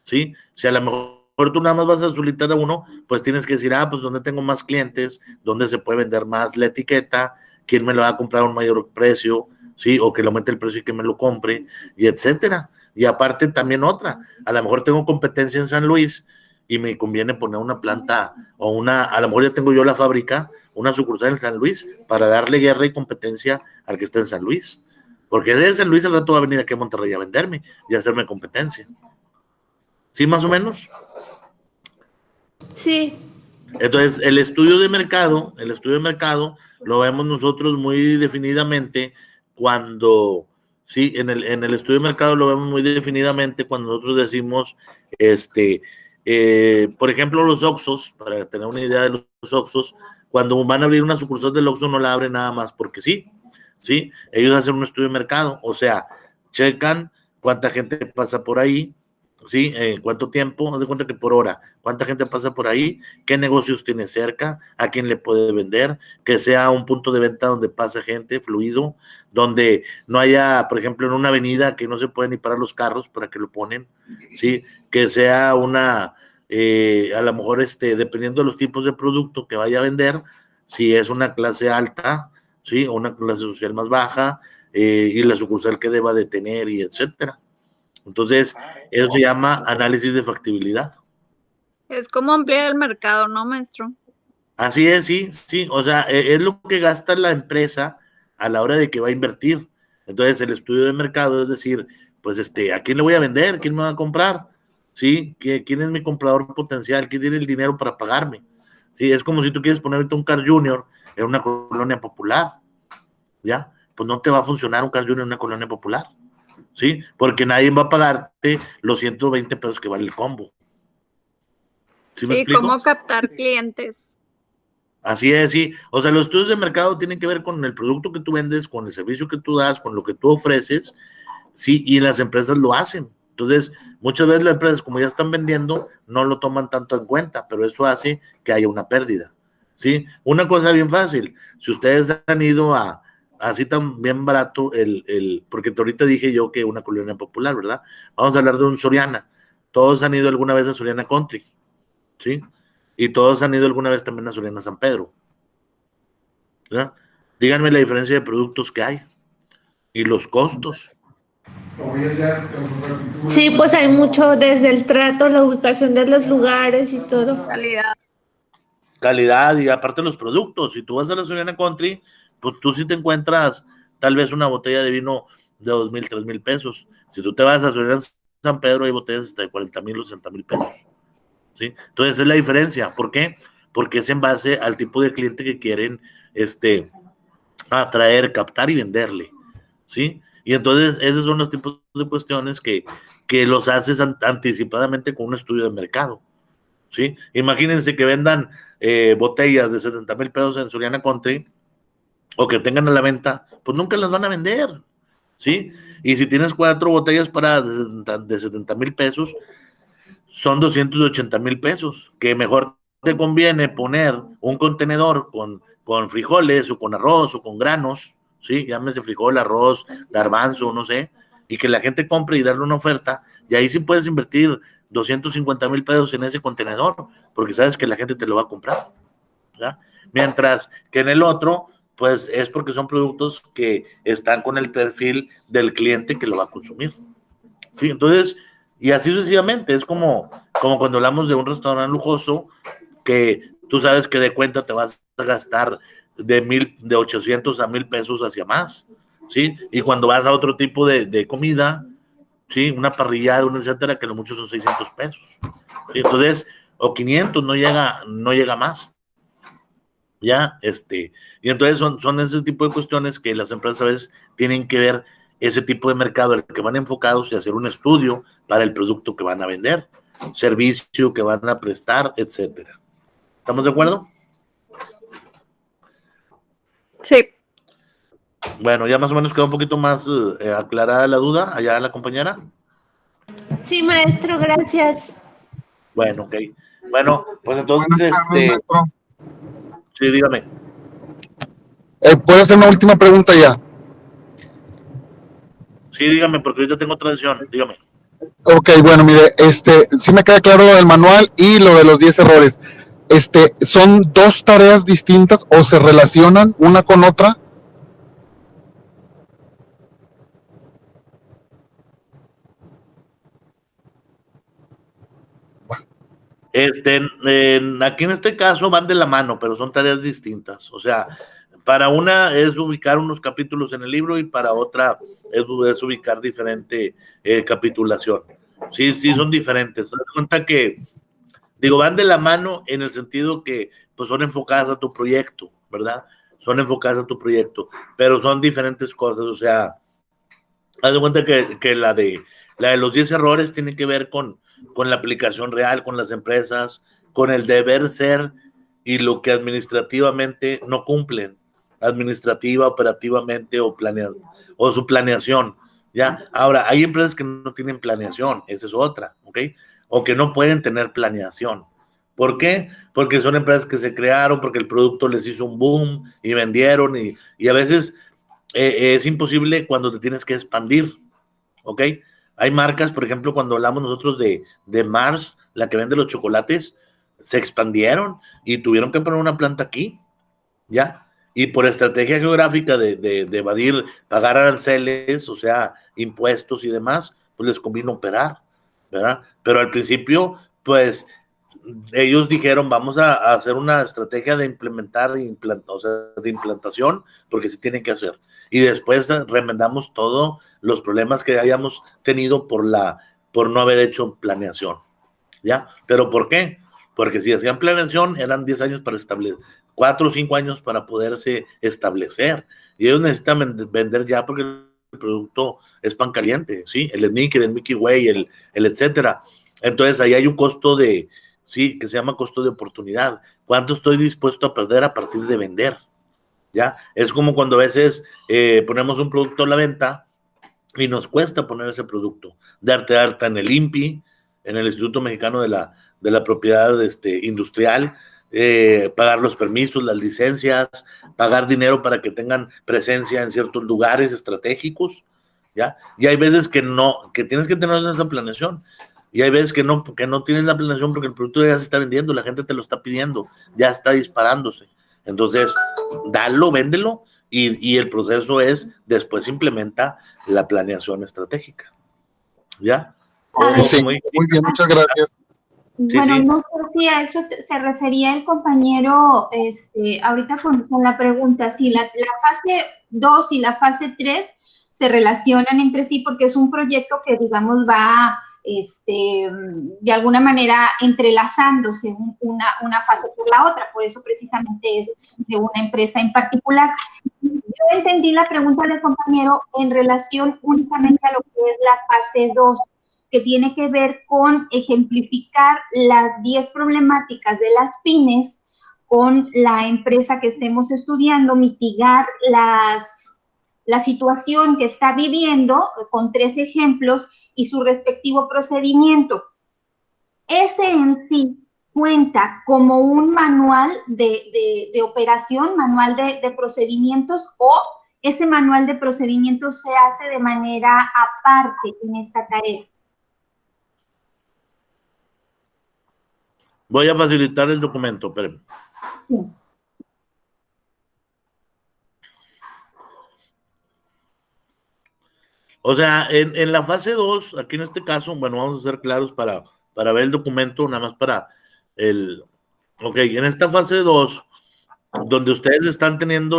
¿sí? Si a lo mejor tú nada más vas a solicitar a uno, pues tienes que decir, pues ¿dónde tengo más clientes? ¿Dónde se puede vender más la etiqueta? ¿Quién me lo va a comprar a un mayor precio? ¿Sí? O que lo aumente el precio y que me lo compre, y etcétera. Y aparte también otra, a lo mejor tengo competencia en San Luis y me conviene poner una planta a lo mejor ya tengo yo la fábrica, una sucursal en San Luis para darle guerra y competencia al que está en San Luis. Porque de San Luis al rato va a venir aquí a Monterrey a venderme y a hacerme competencia. ¿Sí, más o menos? Sí. Entonces, el estudio de mercado lo vemos nosotros muy definidamente cuando, sí, en el estudio de mercado lo vemos muy definidamente cuando nosotros decimos, por ejemplo, los Oxxos, para tener una idea de los Oxxos, cuando van a abrir una sucursal del Oxxo no la abren nada más porque sí, ¿sí? Ellos hacen un estudio de mercado, o sea, checan cuánta gente pasa por ahí, ¿sí? ¿Cuánto tiempo? Haz de cuenta que por hora, ¿cuánta gente pasa por ahí? ¿Qué negocios tiene cerca? ¿A quién le puede vender? Que sea un punto de venta donde pasa gente, fluido, donde no haya, por ejemplo, en una avenida que no se pueden ni parar los carros para que lo ponen, ¿sí? Que sea una, a lo mejor, dependiendo de los tipos de producto que vaya a vender, si es una clase alta, ¿sí? O una clase social más baja, y la sucursal que deba de tener, y etcétera. Entonces, eso se llama análisis de factibilidad. Es como ampliar el mercado, ¿no, maestro? Así es, sí, sí. O sea, es lo que gasta la empresa a la hora de que va a invertir. Entonces, el estudio de mercado es decir, pues, ¿a quién le voy a vender? ¿Quién me va a comprar? ¿Sí? ¿Quién es mi comprador potencial? ¿Quién tiene el dinero para pagarme? Sí, es como si tú quieres poner ahorita un Carl Jr. en una colonia popular, ¿ya? Pues no te va a funcionar un Carl Jr. en una colonia popular. ¿Sí? Porque nadie va a pagarte los 120 pesos que vale el combo. ¿Sí me explico? ¿Cómo captar clientes? Así es, sí. O sea, los estudios de mercado tienen que ver con el producto que tú vendes, con el servicio que tú das, con lo que tú ofreces, sí, y las empresas lo hacen. Entonces, muchas veces las empresas, como ya están vendiendo, no lo toman tanto en cuenta, pero eso hace que haya una pérdida, ¿sí? Una cosa bien fácil, si ustedes han ido así tan bien barato, porque ahorita dije yo que una colonia popular, ¿verdad? Vamos a hablar de un Soriana. Todos han ido alguna vez a Soriana Country, ¿sí? Y todos han ido alguna vez también a Soriana San Pedro, ¿verdad? Díganme la diferencia de productos que hay y los costos. Sí, pues hay mucho desde el trato, la ubicación de los lugares y todo. Calidad y aparte los productos. Si tú vas a la Soriana Country, pues tú sí te encuentras tal vez una botella de vino de 2,000, 3,000 pesos. Si tú te vas a Soriana San Pedro, hay botellas hasta de 40,000 o 60,000 pesos. ¿Sí? Entonces es la diferencia. ¿Por qué? Porque es en base al tipo de cliente que quieren atraer, captar y venderle. ¿Sí? Y entonces esos son los tipos de cuestiones que los haces anticipadamente con un estudio de mercado. ¿Sí? Imagínense que vendan botellas de 70,000 pesos en Soriana Country o que tengan a la venta, pues nunca las van a vender. ¿Sí? Y si tienes 4 botellas de 70,000 pesos, son 280,000 pesos, que mejor te conviene poner un contenedor con frijoles o con arroz o con granos, ¿sí? Llámese frijol, arroz, garbanzo, no sé, y que la gente compre y darle una oferta, y ahí sí puedes invertir 250,000 pesos en ese contenedor, porque sabes que la gente te lo va a comprar, ¿ya? Mientras que en el otro, pues es porque son productos que están con el perfil del cliente que lo va a consumir, ¿sí? Entonces, y así sucesivamente, es como cuando hablamos de un restaurante lujoso, que tú sabes que de cuenta te vas a gastar de 800 a 1,000 pesos hacia más, ¿sí? Y cuando vas a otro tipo de comida, ¿sí? Una parrillada, una etcétera, que lo mucho son 600 pesos, ¿sí? Entonces, o 500, no llega más, ¿ya? Y entonces son ese tipo de cuestiones que las empresas a veces tienen que ver ese tipo de mercado al que van enfocados y hacer un estudio para el producto que van a vender, servicio que van a prestar, etcétera. ¿Estamos de acuerdo? Sí. Bueno, ya más o menos quedó un poquito más aclarada la duda, allá la compañera. Sí, maestro, gracias. Bueno, ok. Bueno, pues Buenas entonces, tardes, maestro. sí, dígame. ¿Puedo hacer una última pregunta ya? Sí, dígame, porque ahorita tengo tradición, dígame. Ok, bueno, mire, sí me queda claro lo del manual y lo de los 10 errores. ¿Son dos tareas distintas o se relacionan una con otra? Aquí en este caso van de la mano, pero son tareas distintas. O sea, para una es ubicar unos capítulos en el libro y para otra es ubicar diferente capitulación. Sí, sí, son diferentes. Se da cuenta que, digo, van de la mano en el sentido que pues son enfocadas a tu proyecto, ¿verdad? Son enfocadas a tu proyecto, pero son diferentes cosas. O sea, haz de cuenta que la de los 10 errores tiene que ver con la aplicación real, con las empresas, con el deber ser y lo que administrativamente no cumplen, administrativa, operativamente o su planeación. ¿Ya? Ahora, hay empresas que no tienen planeación, esa es otra, ¿ok? O que no pueden tener planeación. ¿Por qué? Porque son empresas que se crearon, porque el producto les hizo un boom y vendieron y a veces es imposible cuando te tienes que expandir, ¿ok? Hay marcas, por ejemplo, cuando hablamos nosotros de Mars, la que vende los chocolates, se expandieron y tuvieron que poner una planta aquí, ¿ya? Y por estrategia geográfica de evadir, pagar aranceles, o sea, impuestos y demás, pues les convino operar, ¿verdad? Pero al principio, pues, ellos dijeron, vamos a hacer una estrategia de implementar, o sea, de implantación, porque se tiene que hacer. Y después remendamos todos los problemas que hayamos tenido por no haber hecho planeación, ¿ya? ¿Pero por qué? Porque si hacían planeación, eran 10 años para establecer, 4 o 5 años para poderse establecer. Y ellos necesitan vender ya porque el producto es pan caliente, ¿sí? El sneaker, el Mickey Way, el etcétera. Entonces, ahí hay un costo sí, que se llama costo de oportunidad. ¿Cuánto estoy dispuesto a perder a partir de vender? ¿Ya? Es como cuando a veces ponemos un producto a la venta y nos cuesta poner ese producto, darte alta en el INPI, en el Instituto Mexicano de la Propiedad Industrial, pagar los permisos, las licencias, pagar dinero para que tengan presencia en ciertos lugares estratégicos, ¿ya? Y hay veces que tienes que tener esa planeación, y hay veces que no tienes la planeación porque el producto ya se está vendiendo, la gente te lo está pidiendo, ya está disparándose. Entonces, dalo, véndelo, y el proceso es, después implementa la planeación estratégica. ¿Ya? Sí, muy bien, muchas gracias. Bueno, sí. no sé si a eso se refería el compañero ahorita con la pregunta, si la fase 2 y la fase 3 se relacionan entre sí porque es un proyecto que, digamos, va de alguna manera entrelazándose una fase por la otra, por eso precisamente es de una empresa en particular. Yo entendí la pregunta del compañero en relación únicamente a lo que es la fase 2, que tiene que ver con ejemplificar las 10 problemáticas de las pymes con la empresa que estemos estudiando, mitigar la situación que está viviendo con 3 ejemplos y su respectivo procedimiento. Ese en sí cuenta como un manual de operación, manual de procedimientos, o ese manual de procedimientos se hace de manera aparte en esta tarea. Voy a facilitar el documento, espérenme. Sí. O sea, en la fase 2, aquí en este caso, bueno, vamos a ser claros para ver el documento, nada más para ok, en esta fase 2, donde ustedes están teniendo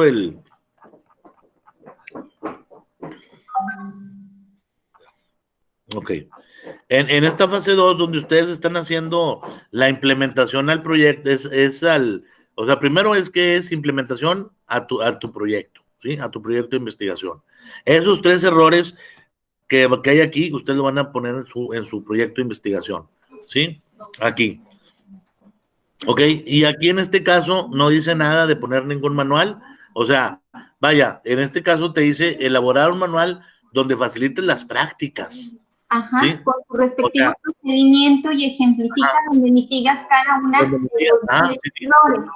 ok, en esta fase 2, donde ustedes están haciendo la implementación al proyecto, o sea, primero es que es implementación a tu proyecto, ¿sí? A tu proyecto de investigación. Esos 3 errores que hay aquí, ustedes lo van a poner en su proyecto de investigación, ¿sí? Aquí. Ok, y aquí en este caso no dice nada de poner ningún manual, o sea, vaya, en este caso te dice elaborar un manual donde facilites las prácticas. Ajá, ¿sí? con tu respectivo O sea, procedimiento y ejemplifica donde mitigas cada una de los 10 sí. errores.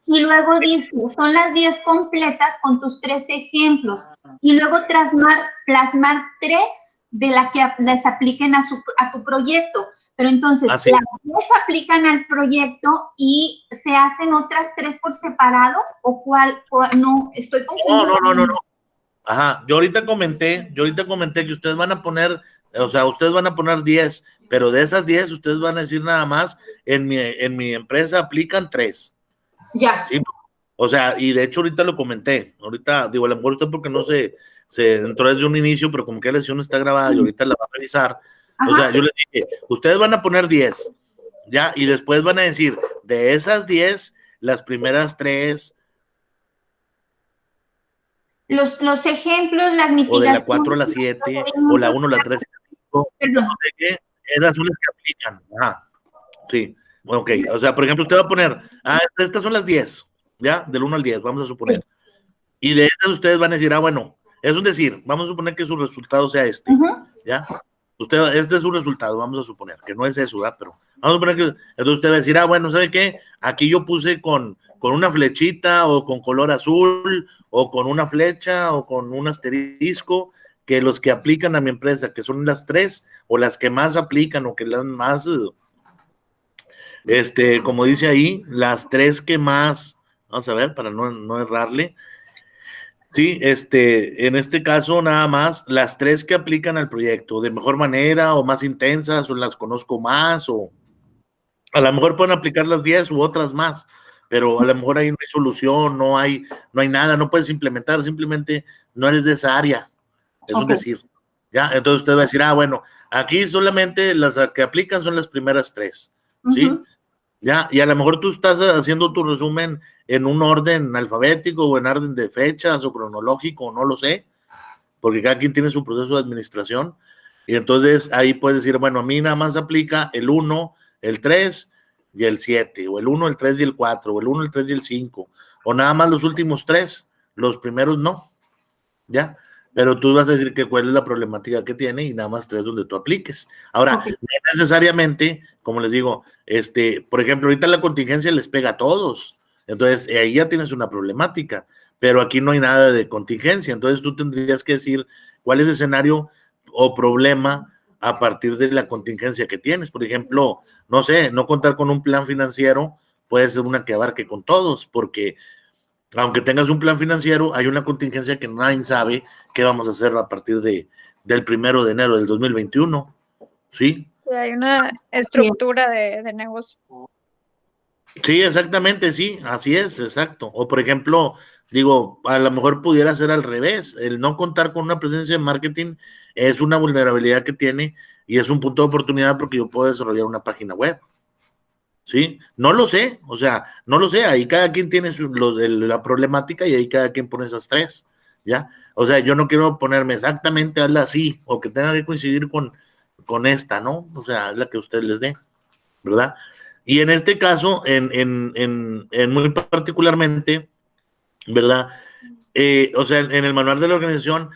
Y luego dice, son las 10 completas con tus 3 ejemplos. Y luego plasmar 3 de las que les apliquen a tu proyecto. Pero entonces, Así las 2 aplican al proyecto y se hacen otras 3 por separado, ¿o cuál? No, estoy confundida. No. Ajá, yo ahorita comenté que ustedes van a poner, o sea, ustedes van a poner 10, pero de esas 10 ustedes van a decir nada más, en mi empresa aplican 3. Ya. Sí, o sea, y de hecho ahorita lo comenté, ahorita digo, a lo mejor usted porque no se entró desde un inicio, pero como que la lección está grabada y ahorita la va a revisar. Ajá. O sea, yo les dije, ustedes van a poner 10, ya, y después van a decir, de esas 10, las primeras 3, Los ejemplos, las o mitigaciones. de la 4 a la 7, o la 1, la 3, Perdón. no sé qué, esas son las que aplican. Ajá, sí, ok, o sea, por ejemplo, usted va a poner, estas son las 10, ya, del 1 al 10, vamos a suponer. Y de esas ustedes van a decir, bueno, es un decir, vamos a suponer que su resultado sea este, ¿ya? Este es su resultado, vamos a suponer, que no es eso, ¿verdad? Pero vamos a suponer que, entonces usted va a decir, bueno, ¿sabe qué? Aquí yo puse con una flechita, o con color azul, o con una flecha, o con un asterisco, que los que aplican a mi empresa, que son las 3, o las que más aplican, o que las más, como dice ahí, las 3 que más, vamos a ver, para no errarle. Sí, en este caso nada más las 3 que aplican al proyecto de mejor manera o más intensas, o las conozco más, o a lo mejor pueden aplicar las 10 u otras más, pero a lo mejor ahí no hay solución, no hay nada, no puedes implementar, simplemente no eres de esa área, es un decir, ¿ya? Entonces usted va a decir, bueno, aquí solamente las que aplican son las primeras 3, ¿sí? Ya, y a lo mejor tú estás haciendo tu resumen en un orden alfabético o en orden de fechas o cronológico, no lo sé, porque cada quien tiene su proceso de administración, y entonces ahí puedes decir, bueno, a mí nada más aplica el 1, el 3 y el 7, o el 1, el 3 y el 4, o el 1, el 3 y el 5, o nada más los últimos 3, los primeros no, ¿ya? Pero tú vas a decir que cuál es la problemática que tiene y nada más 3 donde tú apliques. Ahora, no necesariamente, como les digo, por ejemplo, ahorita la contingencia les pega a todos, entonces ahí ya tienes una problemática, pero aquí no hay nada de contingencia, entonces tú tendrías que decir cuál es el escenario o problema a partir de la contingencia que tienes. Por ejemplo, no sé, no contar con un plan financiero puede ser una que abarque con todos, porque aunque tengas un plan financiero, hay una contingencia que nadie sabe qué vamos a hacer a partir del 1 de enero del 2021, ¿sí? Sí, hay una estructura de negocio. Sí, exactamente, sí, así es, exacto. O por ejemplo, digo, a lo mejor pudiera ser al revés, el no contar con una presencia en marketing es una vulnerabilidad que tiene y es un punto de oportunidad porque yo puedo desarrollar una página web. ¿Sí? No lo sé, o sea, no lo sé, ahí cada quien tiene la problemática y ahí cada quien pone esas 3, ¿ya? O sea, yo no quiero ponerme exactamente hazla así o que tenga que coincidir con esta, ¿no? O sea, es la que ustedes les dé, ¿verdad? Y en este caso, en muy particularmente, ¿verdad? O sea, en el manual de la organización,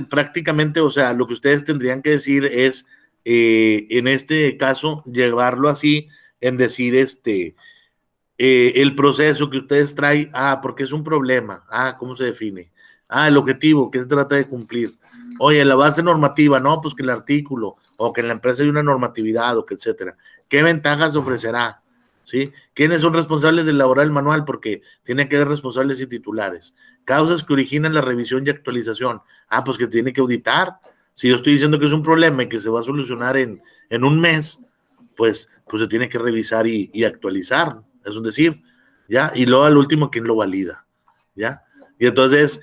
prácticamente, o sea, lo que ustedes tendrían que decir es, en este caso, llevarlo así, en decir, el proceso que ustedes traen, porque es un problema, ¿cómo se define? El objetivo, ¿qué se trata de cumplir? Oye, la base normativa, no, pues que el artículo, o que en la empresa hay una normatividad, o que etcétera. ¿Qué ventajas ofrecerá? ¿Sí? ¿Quiénes son responsables de elaborar el manual? Porque tiene que haber responsables y titulares. Causas que originan la revisión y actualización. Pues que tiene que auditar. Si yo estoy diciendo que es un problema y que se va a solucionar en un mes, pues se tiene que revisar y actualizar, es un decir, ¿ya? Y luego al último, ¿quién lo valida? ¿Ya? Y entonces,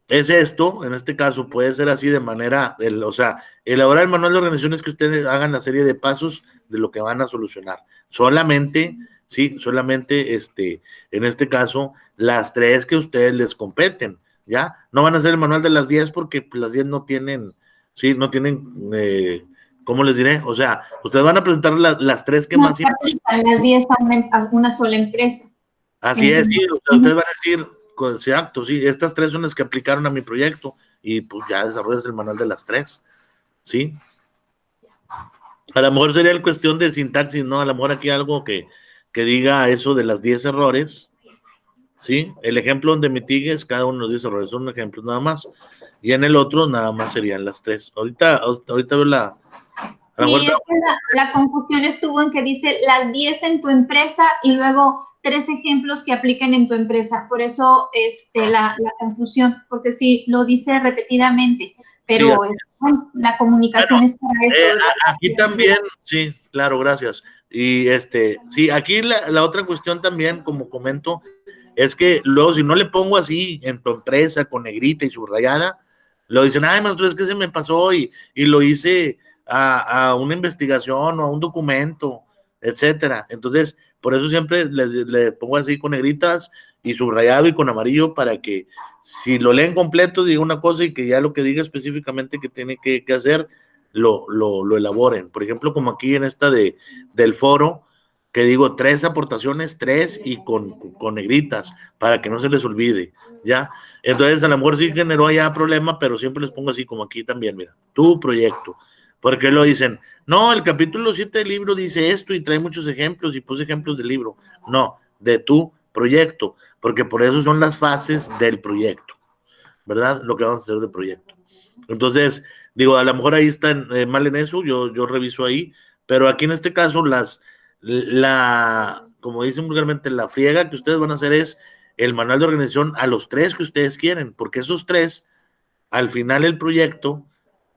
es esto, en este caso, puede ser así de manera, o sea, elaborar el manual de organización es que ustedes hagan la serie de pasos de lo que van a solucionar. Solamente, en este caso, las 3 que ustedes les competen, ¿ya? No van a hacer el manual de las 10 porque pues, las 10 no tienen, ¿cómo les diré? O sea, ustedes van a presentar las 3 que No más... se aplican las 10 a una sola empresa. Así es, sí, o sea, ustedes van a decir, exacto, sí, estas 3 son las que aplicaron a mi proyecto y pues ya desarrollas el manual de las 3, ¿sí? A lo mejor sería la cuestión de sintaxis, ¿no? A lo mejor aquí algo que diga eso de las 10 errores, ¿sí? El ejemplo donde mitigues cada uno de los 10 errores, son ejemplos nada más, y en el otro nada más serían las 3. Ahorita veo la... A lo Y mejor es que la confusión estuvo en que dice las 10 en tu empresa y luego 3 ejemplos que apliquen en tu empresa. Por eso la confusión, porque sí, lo dice repetidamente, pero sí, bueno, la comunicación es para eso, ¿verdad? aquí también, sí, claro, gracias. Y sí, aquí la otra cuestión también, como comento, es que luego si no le pongo así en tu empresa con negrita y subrayada, lo dicen, ay, maestro, es que se me pasó y lo hice a una investigación o a un documento, etcétera. Entonces, por eso siempre le pongo así con negritas y subrayado y con amarillo para que si lo leen completo diga una cosa y que ya lo que diga específicamente que tiene que hacer lo elaboren. Por ejemplo, como aquí en esta del foro, que digo 3 aportaciones, 3 y con negritas, para que no se les olvide, ¿ya? Entonces, a lo mejor sí generó allá problema, pero siempre les pongo así, como aquí también, mira, tu proyecto. Porque lo dicen, no, el capítulo 7 del libro dice esto y trae muchos ejemplos y puse ejemplos del libro. No, de tu proyecto, porque por eso son las fases del proyecto, ¿verdad? Lo que vamos a hacer de proyecto. Entonces, digo, a lo mejor ahí están mal en eso, yo reviso ahí, pero aquí en este caso, como dicen vulgarmente, la friega que ustedes van a hacer es el manual de organización a los 3 que ustedes quieren, porque esos 3, al final del proyecto,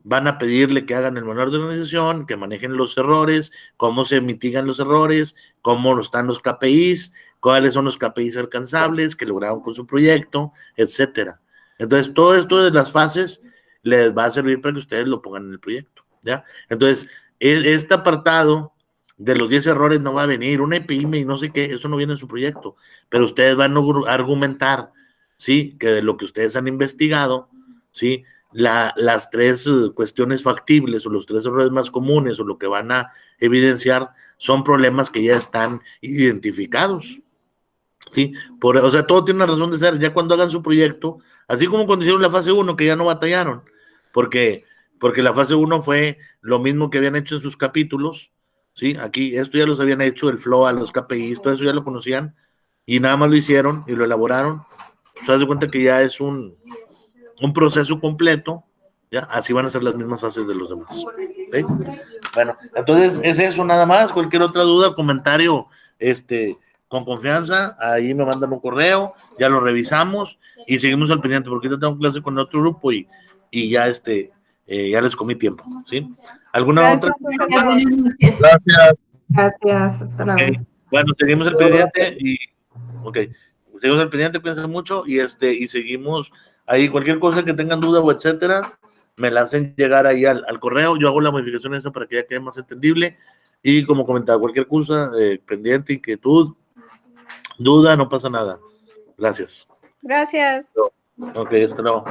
van a pedirle que hagan el manual de organización, que manejen los errores, cómo se mitigan los errores, cómo están los KPIs, cuáles son los KPIs alcanzables que lograron con su proyecto, etcétera. Entonces, todo esto de las fases les va a servir para que ustedes lo pongan en el proyecto, ¿ya? Entonces, este apartado de los 10 errores no va a venir, una EPIME y no sé qué, eso no viene en su proyecto, pero ustedes van a argumentar, ¿sí? Que de lo que ustedes han investigado, ¿sí? Las 3 cuestiones factibles o los 3 errores más comunes o lo que van a evidenciar son problemas que ya están identificados, ¿sí? O sea, todo tiene una razón de ser. Ya cuando hagan su proyecto, así como cuando hicieron la fase 1, que ya no batallaron, porque la fase 1 fue lo mismo que habían hecho en sus capítulos, ¿sí? Aquí esto ya los habían hecho, el flow a los KPIs, todo eso ya lo conocían y nada más lo hicieron y lo elaboraron. Pues, te das cuenta que ya es un proceso completo, ¿ya? Así van a ser las mismas fases de los demás, ¿sí? Bueno, entonces es eso nada más. Cualquier otra duda, comentario, con confianza, ahí me mandan un correo, ya lo revisamos y seguimos al pendiente, porque yo tengo clase con otro grupo y ya ya les comí tiempo, ¿sí? ¿Alguna Gracias, otra? Gracias, profesor. buenas noches. Gracias. Gracias, hasta luego. Okay. Bueno, seguimos al pendiente y ok, seguimos al pendiente, cuídense mucho y seguimos ahí, cualquier cosa que tengan duda o etcétera, me la hacen llegar ahí al correo, yo hago la modificación esa para que ya quede más entendible y como comentaba, cualquier cosa, pendiente, inquietud, duda, no pasa nada. Gracias. Gracias. Ok, hasta luego.